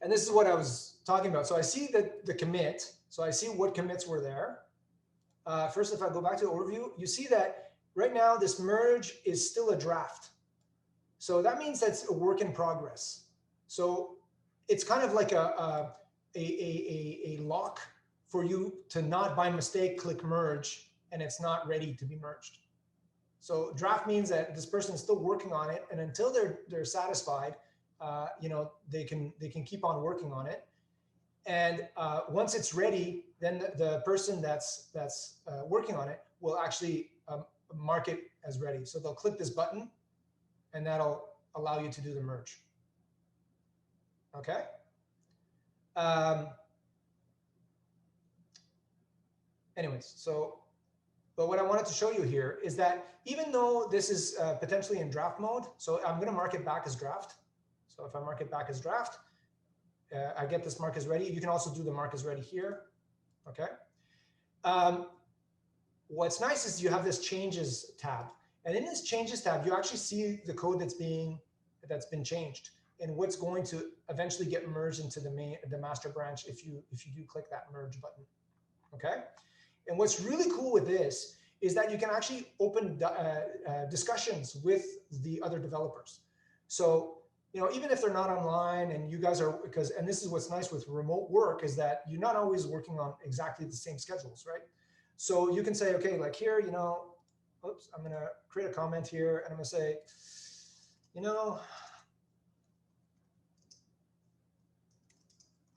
and this is what I was talking about. So I see that the commit. So I see what commits were there. First, if I go back to the overview, you see that right now this merge is still a draft. So that means that's a work in progress. So it's kind of like a lock for you to not by mistake click merge and it's not ready to be merged. So draft means that this person is still working on it, and until they're satisfied, you know, they can keep on working on it. And once it's ready, then the person that's working on it will actually mark it as ready. So they'll click this button, and that'll allow you to do the merge. Okay. Anyways, so. But what I wanted to show you here is that even though this is potentially in draft mode, so I'm going to mark it back as draft. So if I mark it back as draft, I get this mark as ready. You can also do the mark as ready here. Okay. What's nice is you have this changes tab, and in this changes tab, you actually see the code that's been changed and what's going to eventually get merged into the master branch if you do click that merge button. Okay. And what's really cool with this is that you can actually open discussions with the other developers. So, you know, even if they're not online and you guys are, and this is what's nice with remote work is that you're not always working on exactly the same schedules, right? So you can say, okay, like here, you know, oops, I'm going to create a comment here and I'm going to say, you know,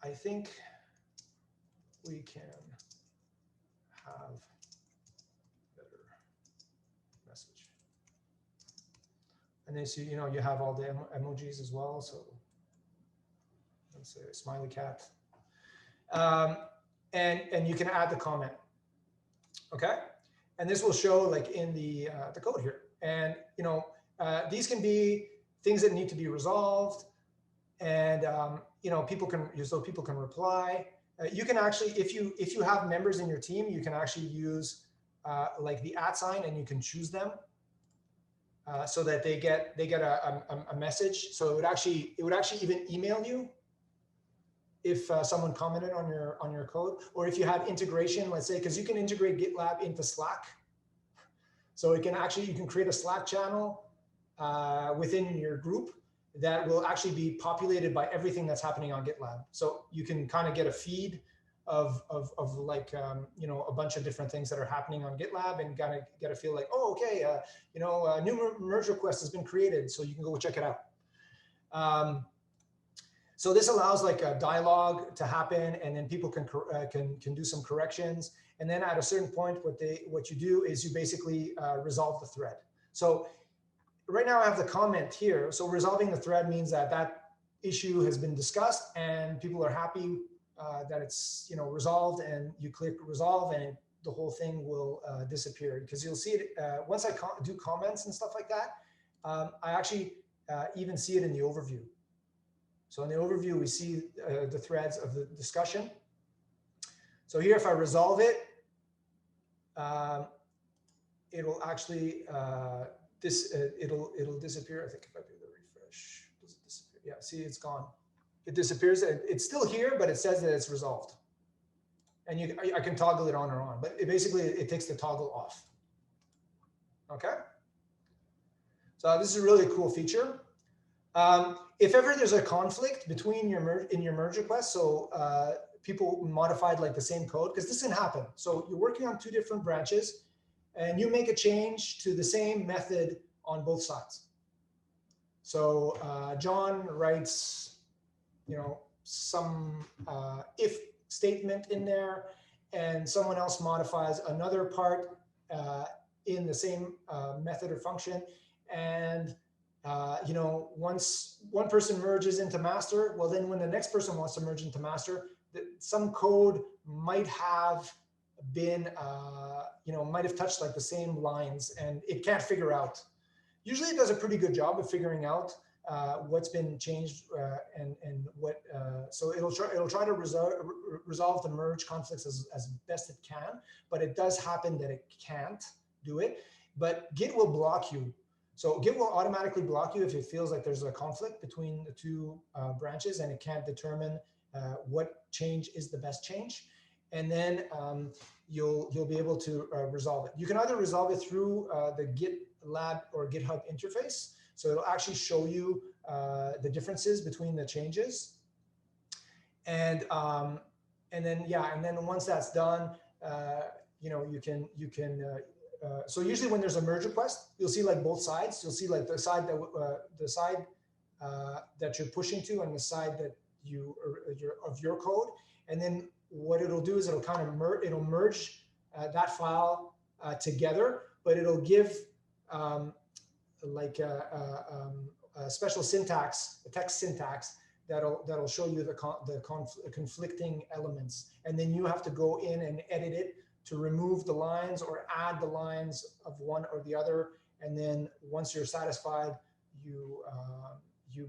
I think we can have better message. And then so, you know, you have all the emojis as well. So let's say a smiley cat. And you can add the comment. Okay. And this will show like in the code here. And, you know, these can be things that need to be resolved. And, you know, people can reply. You can actually, if you have members in your team, you can actually use like the @ sign, and you can choose them so that they get a message. So it would actually even email you if someone commented on your code, or if you had integration, let's say, because you can integrate GitLab into Slack. So it can actually, you can create a Slack channel within your group, that will actually be populated by everything that's happening on GitLab. So you can kind of get a feed of like, you know, a bunch of different things that are happening on GitLab, and kind of get a feel like, oh, okay, you know, a new merge request has been created, so you can go check it out. So this allows like a dialogue to happen, and then people can do some corrections. And then at a certain point, what you do is you basically resolve the thread. So right now I have the comment here. So resolving the thread means that that issue has been discussed and people are happy that it's, you know, resolved, and you click resolve and the whole thing will disappear, because you'll see it once I do comments and stuff like that. I actually even see it in the overview. So in the overview, we see the threads of the discussion. So here, if I resolve it, it'll actually it'll disappear. I think if I do the refresh, does it disappear? Yeah, see, it's gone. It disappears. It's still here, but it says that it's resolved. And I can toggle it on or on, but it takes the toggle off. Okay. So this is a really cool feature. If ever there's a conflict between your merge request, so people modified like the same code, because this can happen. So you're working on two different branches, and you make a change to the same method on both sides. So John writes, you know, some if statement in there, and someone else modifies another part in the same method or function, and you know, once one person merges into master, well, then when the next person wants to merge into master, some code might have been, you know, might have touched like the same lines, and it can't figure out. Usually it does a pretty good job of figuring out what's been changed and what, so it'll try to resolve the merge conflicts as best it can, but it does happen that it can't do it. But Git will block you. So Git will automatically block you if it feels like there's a conflict between the two branches and it can't determine what change is the best change. And then you'll be able to resolve it. You can either resolve it through the GitLab or GitHub interface. So it'll actually show you the differences between the changes. And then once that's done, you know, you can so usually when there's a merge request, you'll see like both sides. You'll see like the side that you're pushing to, and the side that of your code. And then what it'll do is it'll kind of merge that file together, but it'll give like a special syntax, a text syntax that'll show you the conflicting elements, and then you have to go in and edit it to remove the lines or add the lines of one or the other. And then once you're satisfied, you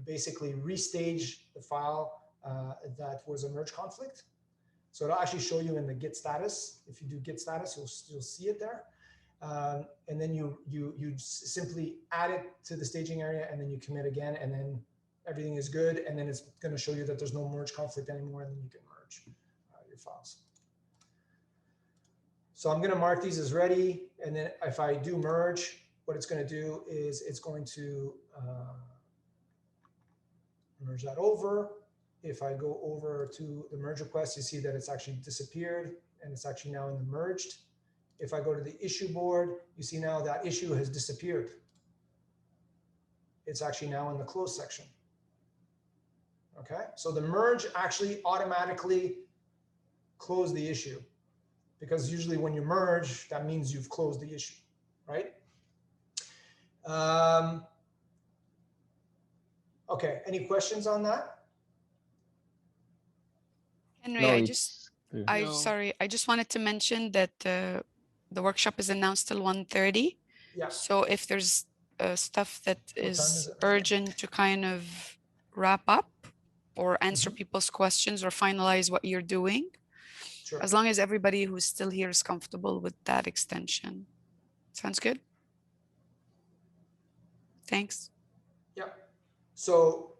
basically restage the file that was a merge conflict. So it'll actually show you in the Git status. If you do Git status, you'll see it there. And then you simply add it to the staging area, and then you commit again, and then everything is good. And then it's going to show you that there's no merge conflict anymore, and then you can merge your files. So I'm going to mark these as ready. And then if I do merge, what it's going to do is it's going to merge that over. If I go over to the merge request, you see that it's actually disappeared, and it's actually now in the merged. If I go to the issue board, you see now that issue has disappeared. It's actually now in the closed section. Okay, so the merge actually automatically closed the issue, because usually when you merge, that means you've closed the issue, right? Okay, any questions on that? Henry, No, I just wanted to mention that the workshop is announced till 1:30. Yeah. So if there's stuff that is it? urgent to kind of wrap up or answer people's questions or finalize what you're doing, Sure. as long as everybody who's still here is comfortable with that extension. Sounds good? Thanks. Yeah. So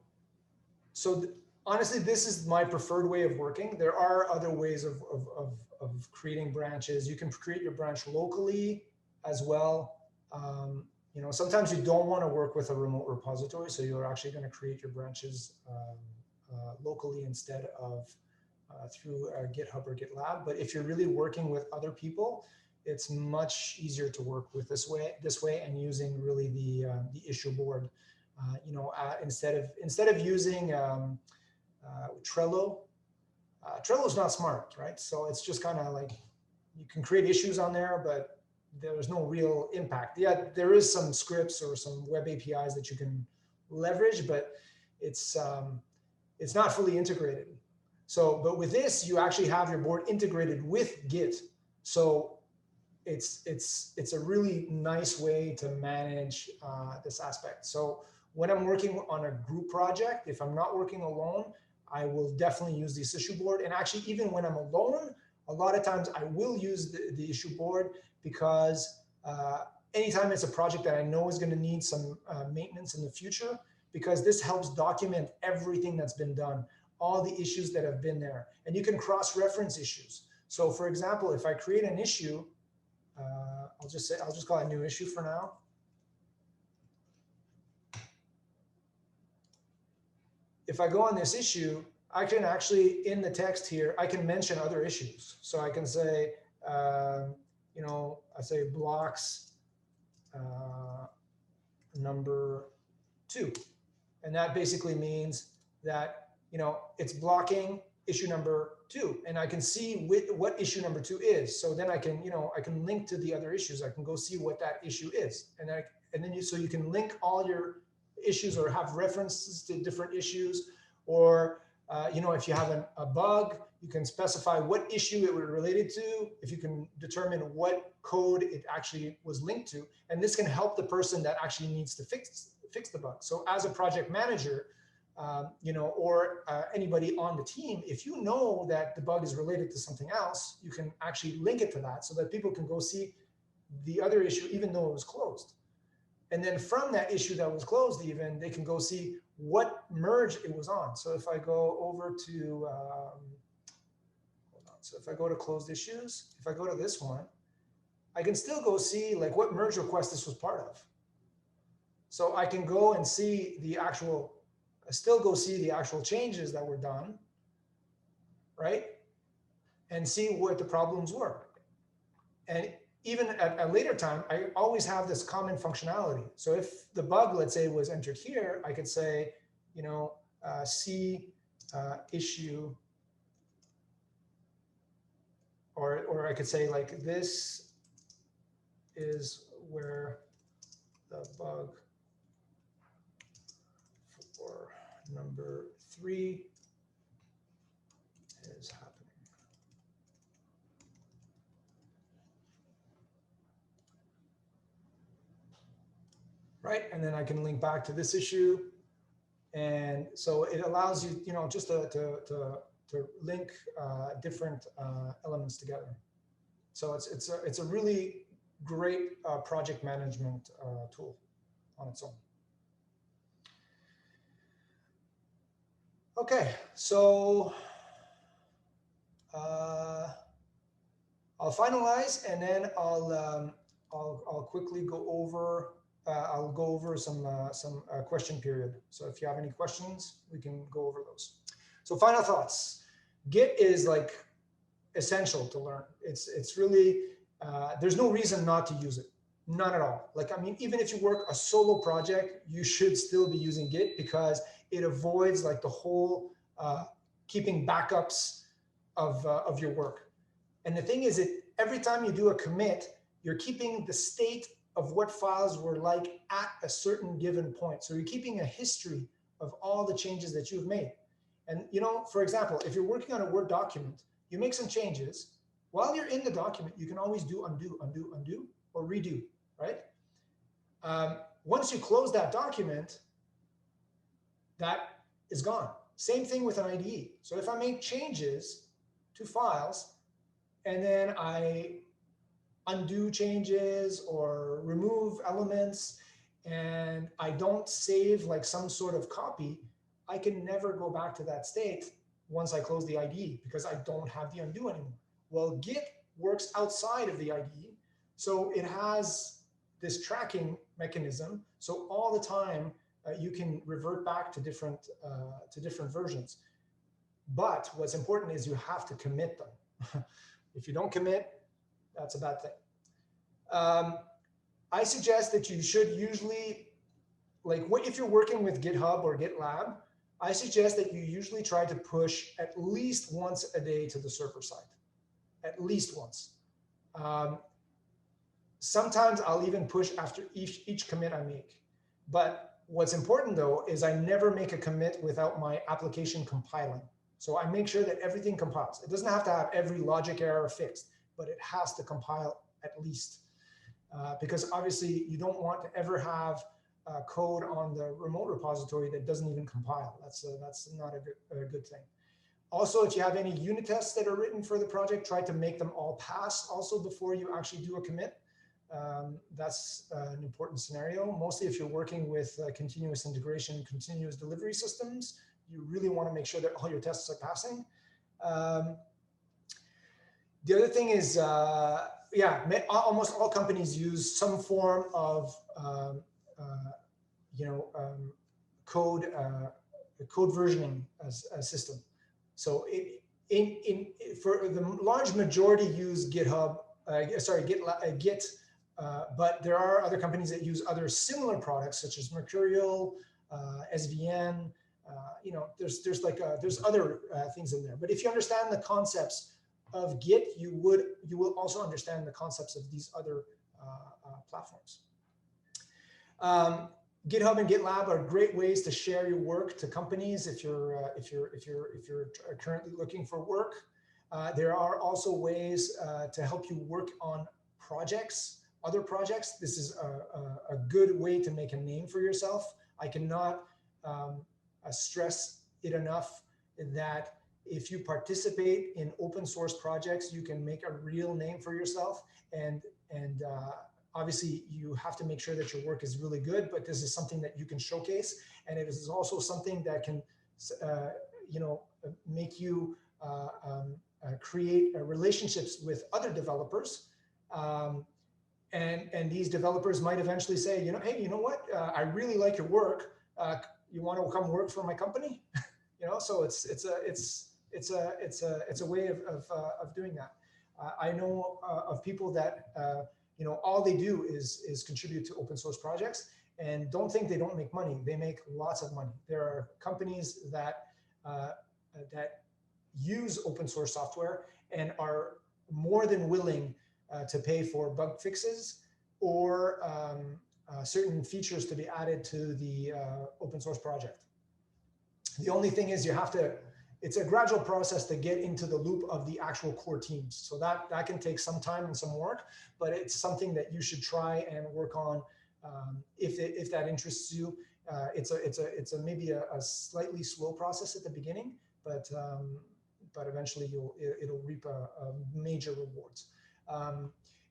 honestly, this is my preferred way of working. There are other ways of creating branches. You can create your branch locally as well. You know, sometimes you don't want to work with a remote repository, so you're actually going to create your branches locally instead of through GitHub or GitLab. But if you're really working with other people, it's much easier to work with this way, and using really the issue board. You know, instead of using Trello. Trello's not smart, right? So it's just kind of like, you can create issues on there, but there's no real impact. Yeah, there is some scripts or some web APIs that you can leverage, but it's not fully integrated. So, but with this, you actually have your board integrated with Git. So it's a really nice way to manage this aspect. So when I'm working on a group project, if I'm not working alone, I will definitely use this issue board. And actually, even when I'm alone, a lot of times I will use the issue board, because anytime it's a project that I know is going to need some maintenance in the future, because this helps document everything that's been done, all the issues that have been there. And you can cross-reference issues. So for example, if I create an issue, I'll just call it a new issue for now. If I go on this issue, I can actually, in the text here, I can mention other issues. So I can say, you know, I say blocks number 2. And that basically means that, you know, it's blocking issue number 2. And I can see what issue number 2 is. So then I can, you know, I can link to the other issues. I can go see what that issue is. And then so you can link all your issues or have references to different issues, or you know, if you have a bug, you can specify what issue it was related to, if you can determine what code it actually was linked to, and this can help the person that actually needs to fix the bug. So as a project manager, you know, or anybody on the team, if you know that the bug is related to something else, you can actually link it to that, so that people can go see the other issue even though it was closed. And then from that issue that was closed, even, they can go see what merge it was on. So if I go over to, hold on. So if I go to closed issues, if I go to this one, I can still go see like what merge request this was part of. So I can go and see the actual, still go see the actual changes that were done, right? And see what the problems were. And even at a later time, I always have this common functionality. So if the bug, let's say, was entered here, I could say, you know, see issue, or I could say like, this is where the bug for number 3 is happening. Right, and then I can link back to this issue, and so it allows you, you know, just to link different elements together. So it's a really great project management tool on its own. Okay, so I'll finalize, and then I'll quickly go over. I'll go over some question period. So if you have any questions, we can go over those. So final thoughts. Git is like essential to learn. It's really, there's no reason not to use it. None at all. Like, I mean, even if you work a solo project, you should still be using Git, because it avoids like the whole keeping backups of your work. And the thing is that every time you do a commit, you're keeping the state of what files were like at a certain given point. So you're keeping a history of all the changes that you've made. And, you know, for example, if you're working on a Word document, you make some changes. While you're in the document, you can always do undo, undo, undo, or redo, right? Once you close that document, that is gone. Same thing with an IDE. So if I make changes to files, and then I undo changes or remove elements, and I don't save like some sort of copy, I can never go back to that state once I close the IDE, because I don't have the undo anymore. Well, Git works outside of the IDE, so it has this tracking mechanism. So all the time you can revert back to different versions. But what's important is you have to commit them. If you don't commit, that's a bad thing. I suggest that you should usually, if you're working with GitHub or GitLab, I suggest that you usually try to push at least once a day to the server side, at least once. Sometimes I'll even push after each commit I make. But what's important though is I never make a commit without my application compiling. So I make sure that everything compiles. It doesn't have to have every logic error fixed, but it has to compile at least. Because obviously you don't want to ever have code on the remote repository that doesn't even compile. That's not a good thing. Also, if you have any unit tests that are written for the project, try to make them all pass also before you actually do a commit. That's an important scenario. Mostly if you're working with continuous integration, continuous delivery systems, you really want to make sure that all your tests are passing. The other thing is, almost all companies use some form of code versioning as a system. So for the large majority use GitHub, Git, but there are other companies that use other similar products such as Mercurial, SVN. There's other things in there. But if you understand the concepts of Git, you will also understand the concepts of these other platforms. GitHub and GitLab are great ways to share your work to companies if you're currently looking for work. There are also ways to help you work on projects, other projects. This is a good way to make a name for yourself. I cannot stress it enough that if you participate in open source projects, you can make a real name for yourself. And obviously, you have to make sure that your work is really good, but this is something that you can showcase. And it is also something that can, make you create relationships with other developers. And these developers might eventually say, hey, you know what? I really like your work. You want to come work for my company? So it's a way of doing that. I know of people that all they do is contribute to open source projects, and don't think they don't make money. They make lots of money. There are companies that use open source software and are more than willing to pay for bug fixes or certain features to be added to the open source project. The only thing is it's a gradual process to get into the loop of the actual core teams. So that can take some time and some work, but it's something that you should try and work on if that interests you. It's maybe a slightly slow process at the beginning, but eventually it'll reap major rewards.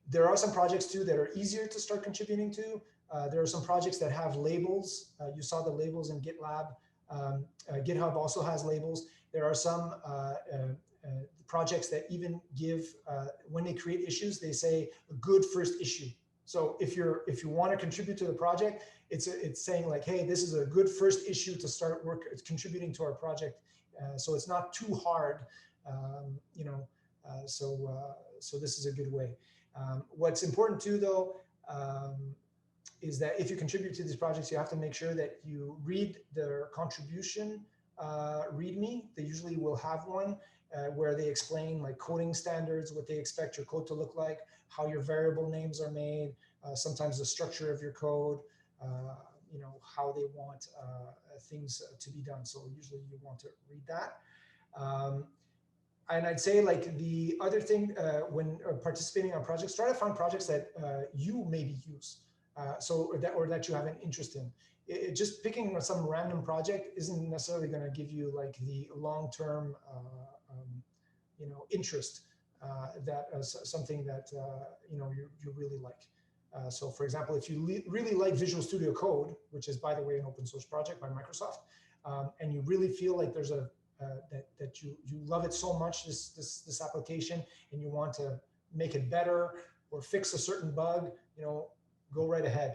There are some projects too that are easier to start contributing to. There are some projects that have labels. You saw the labels in GitLab. GitHub also has labels. There are some projects that even give, when they create issues, they say a good first issue. So if you want to contribute to the project, it's saying like, hey, this is a good first issue to start contributing to our project. So it's not too hard, so this is a good way. What's important too, though, is that if you contribute to these projects, you have to make sure that you read their contribution README. They usually will have one where they explain like coding standards, what they expect your code to look like, how your variable names are made, sometimes the structure of your code, how they want things to be done. So usually you want to read that. And I'd say like the other thing when participating on projects, try to find projects that you maybe use. Or that you have an interest in. Just picking some random project isn't necessarily going to give you like the long-term, interest that is something that you really like. So, for example, if you really like Visual Studio Code, which is by the way an open source project by Microsoft, and you really feel like there's that you love it so much this application, and you want to make it better or fix a certain bug, go right ahead.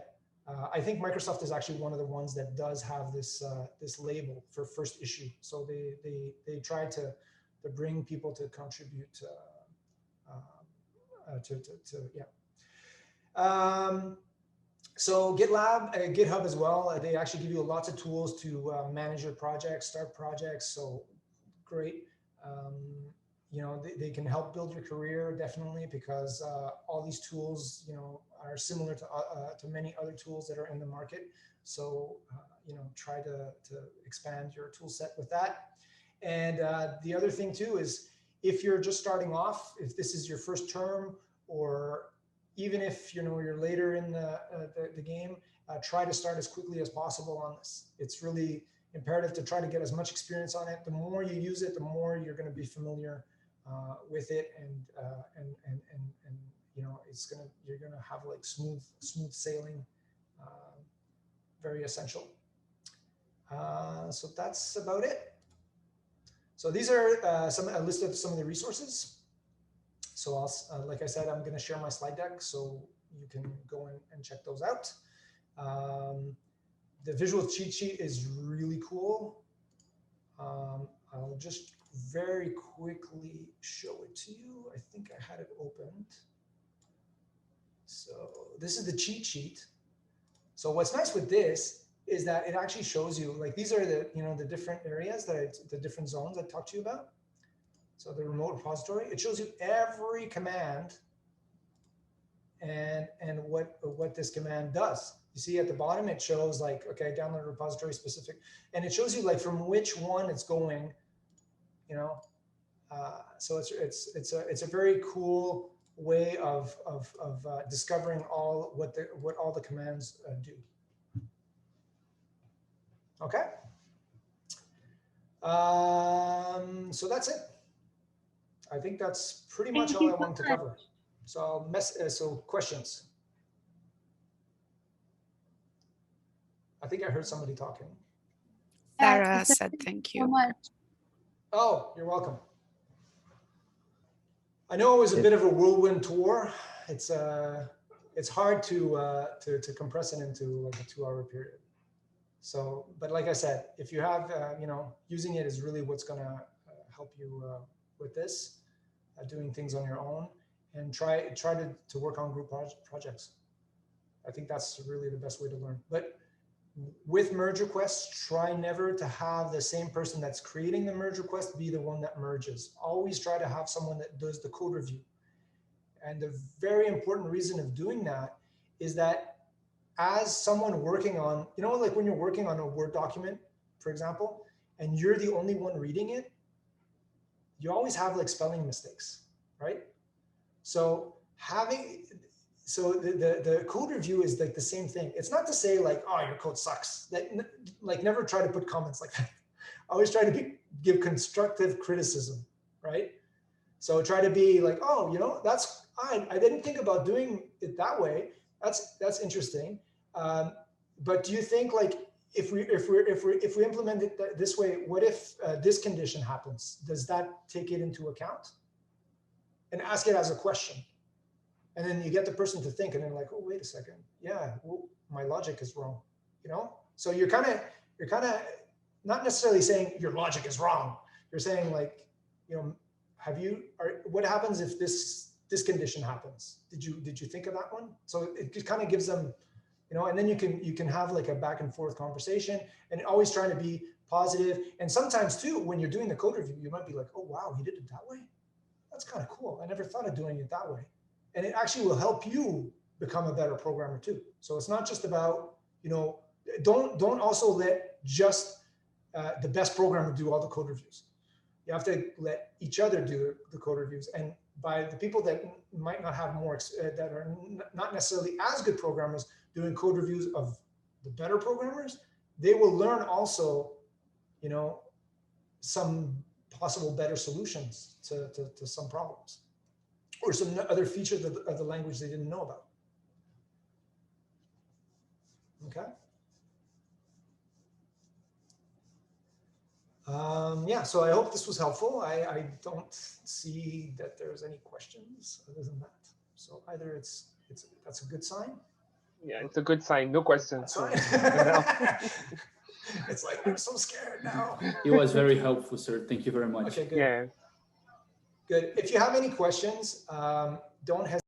I think Microsoft is actually one of the ones that does have this this label for first issue. So they try to bring people to contribute yeah. So GitLab, GitHub as well, they actually give you lots of tools to manage your projects, start projects. So great. You know, they can help build your career definitely, because all these tools, you know, are similar to many other tools that are in the market. So, you know, try to expand your tool set with that. And the other thing too is, if you're just starting off, if this is your first term, or even if, you know, you're later in the game, try to start as quickly as possible on this. It's really imperative to try to get as much experience on it. The more you use it, the more you're going to be familiar with it, and you know, you're gonna have like smooth sailing. Very essential. So that's about it. So these are a list of some of the resources. So I'll, like I said, I'm going to share my slide deck so you can go in and check those out. The visual cheat sheet is really cool. I'll just very quickly show it to you. I think I had it opened. So this is the cheat sheet. So what's nice with this is that it actually shows you, like, these are the, you know, the different areas the different zones I talked to you about. So the remote repository, it shows you every command and what this command does. You see at the bottom, it shows like, okay, download repository specific, and it shows you like from which one it's going, you know. So it's a very cool way of discovering what all the commands do. Okay. So that's it. I think that's pretty much all I wanted to cover. So so questions. I think I heard somebody talking. Sarah said thank you. Oh, you're welcome. I know it was a bit of a whirlwind tour. It's hard to compress it into like a 2-hour period. So, but like I said, if you have, you know, using it is really what's going to help you with this, doing things on your own, and try to work on group projects. I think that's really the best way to learn. But with merge requests, try never to have the same person that's creating the merge request be the one that merges. Always try to have someone that does the code review. And the very important reason of doing that is that as someone working on, you know, like when you're working on a Word document, for example, and you're the only one reading it, you always have like spelling mistakes, right? So the code review is like the same thing. It's not to say like, oh, your code sucks. Like never try to put comments like that. Always try to give constructive criticism, right? So try to be like, oh, you know, that's I didn't think about doing it that way. That's interesting. But do you think like if we implement it this way, what if this condition happens? Does that take it into account? And ask it as a question. And then you get the person to think, and then like, oh, wait a second. Yeah, well, my logic is wrong, you know? So you're kind of not necessarily saying your logic is wrong. You're saying like, you know, what happens if this condition happens? Did you think of that one? So it just kind of gives them, you know, and then you can have like a back and forth conversation, and always trying to be positive. And sometimes too, when you're doing the code review, you might be like, oh, wow, he did it that way. That's kind of cool. I never thought of doing it that way. And it actually will help you become a better programmer too. So it's not just about, you know, don't also let just the best programmer do all the code reviews. You have to let each other do the code reviews. And by the people that might not have more, that are not necessarily as good programmers doing code reviews of the better programmers, they will learn also, you know, some possible better solutions to some problems, or some other features of the language they didn't know about. Okay. Yeah, so I hope this was helpful. I don't see that there's any questions other than that. So either that's a good sign, Yeah, it's a good sign. No questions. That's fine. It's like, I'm so scared now. It was very helpful, sir. Thank you very much. Okay, good. Yeah. Good. If you have any questions, don't hesitate.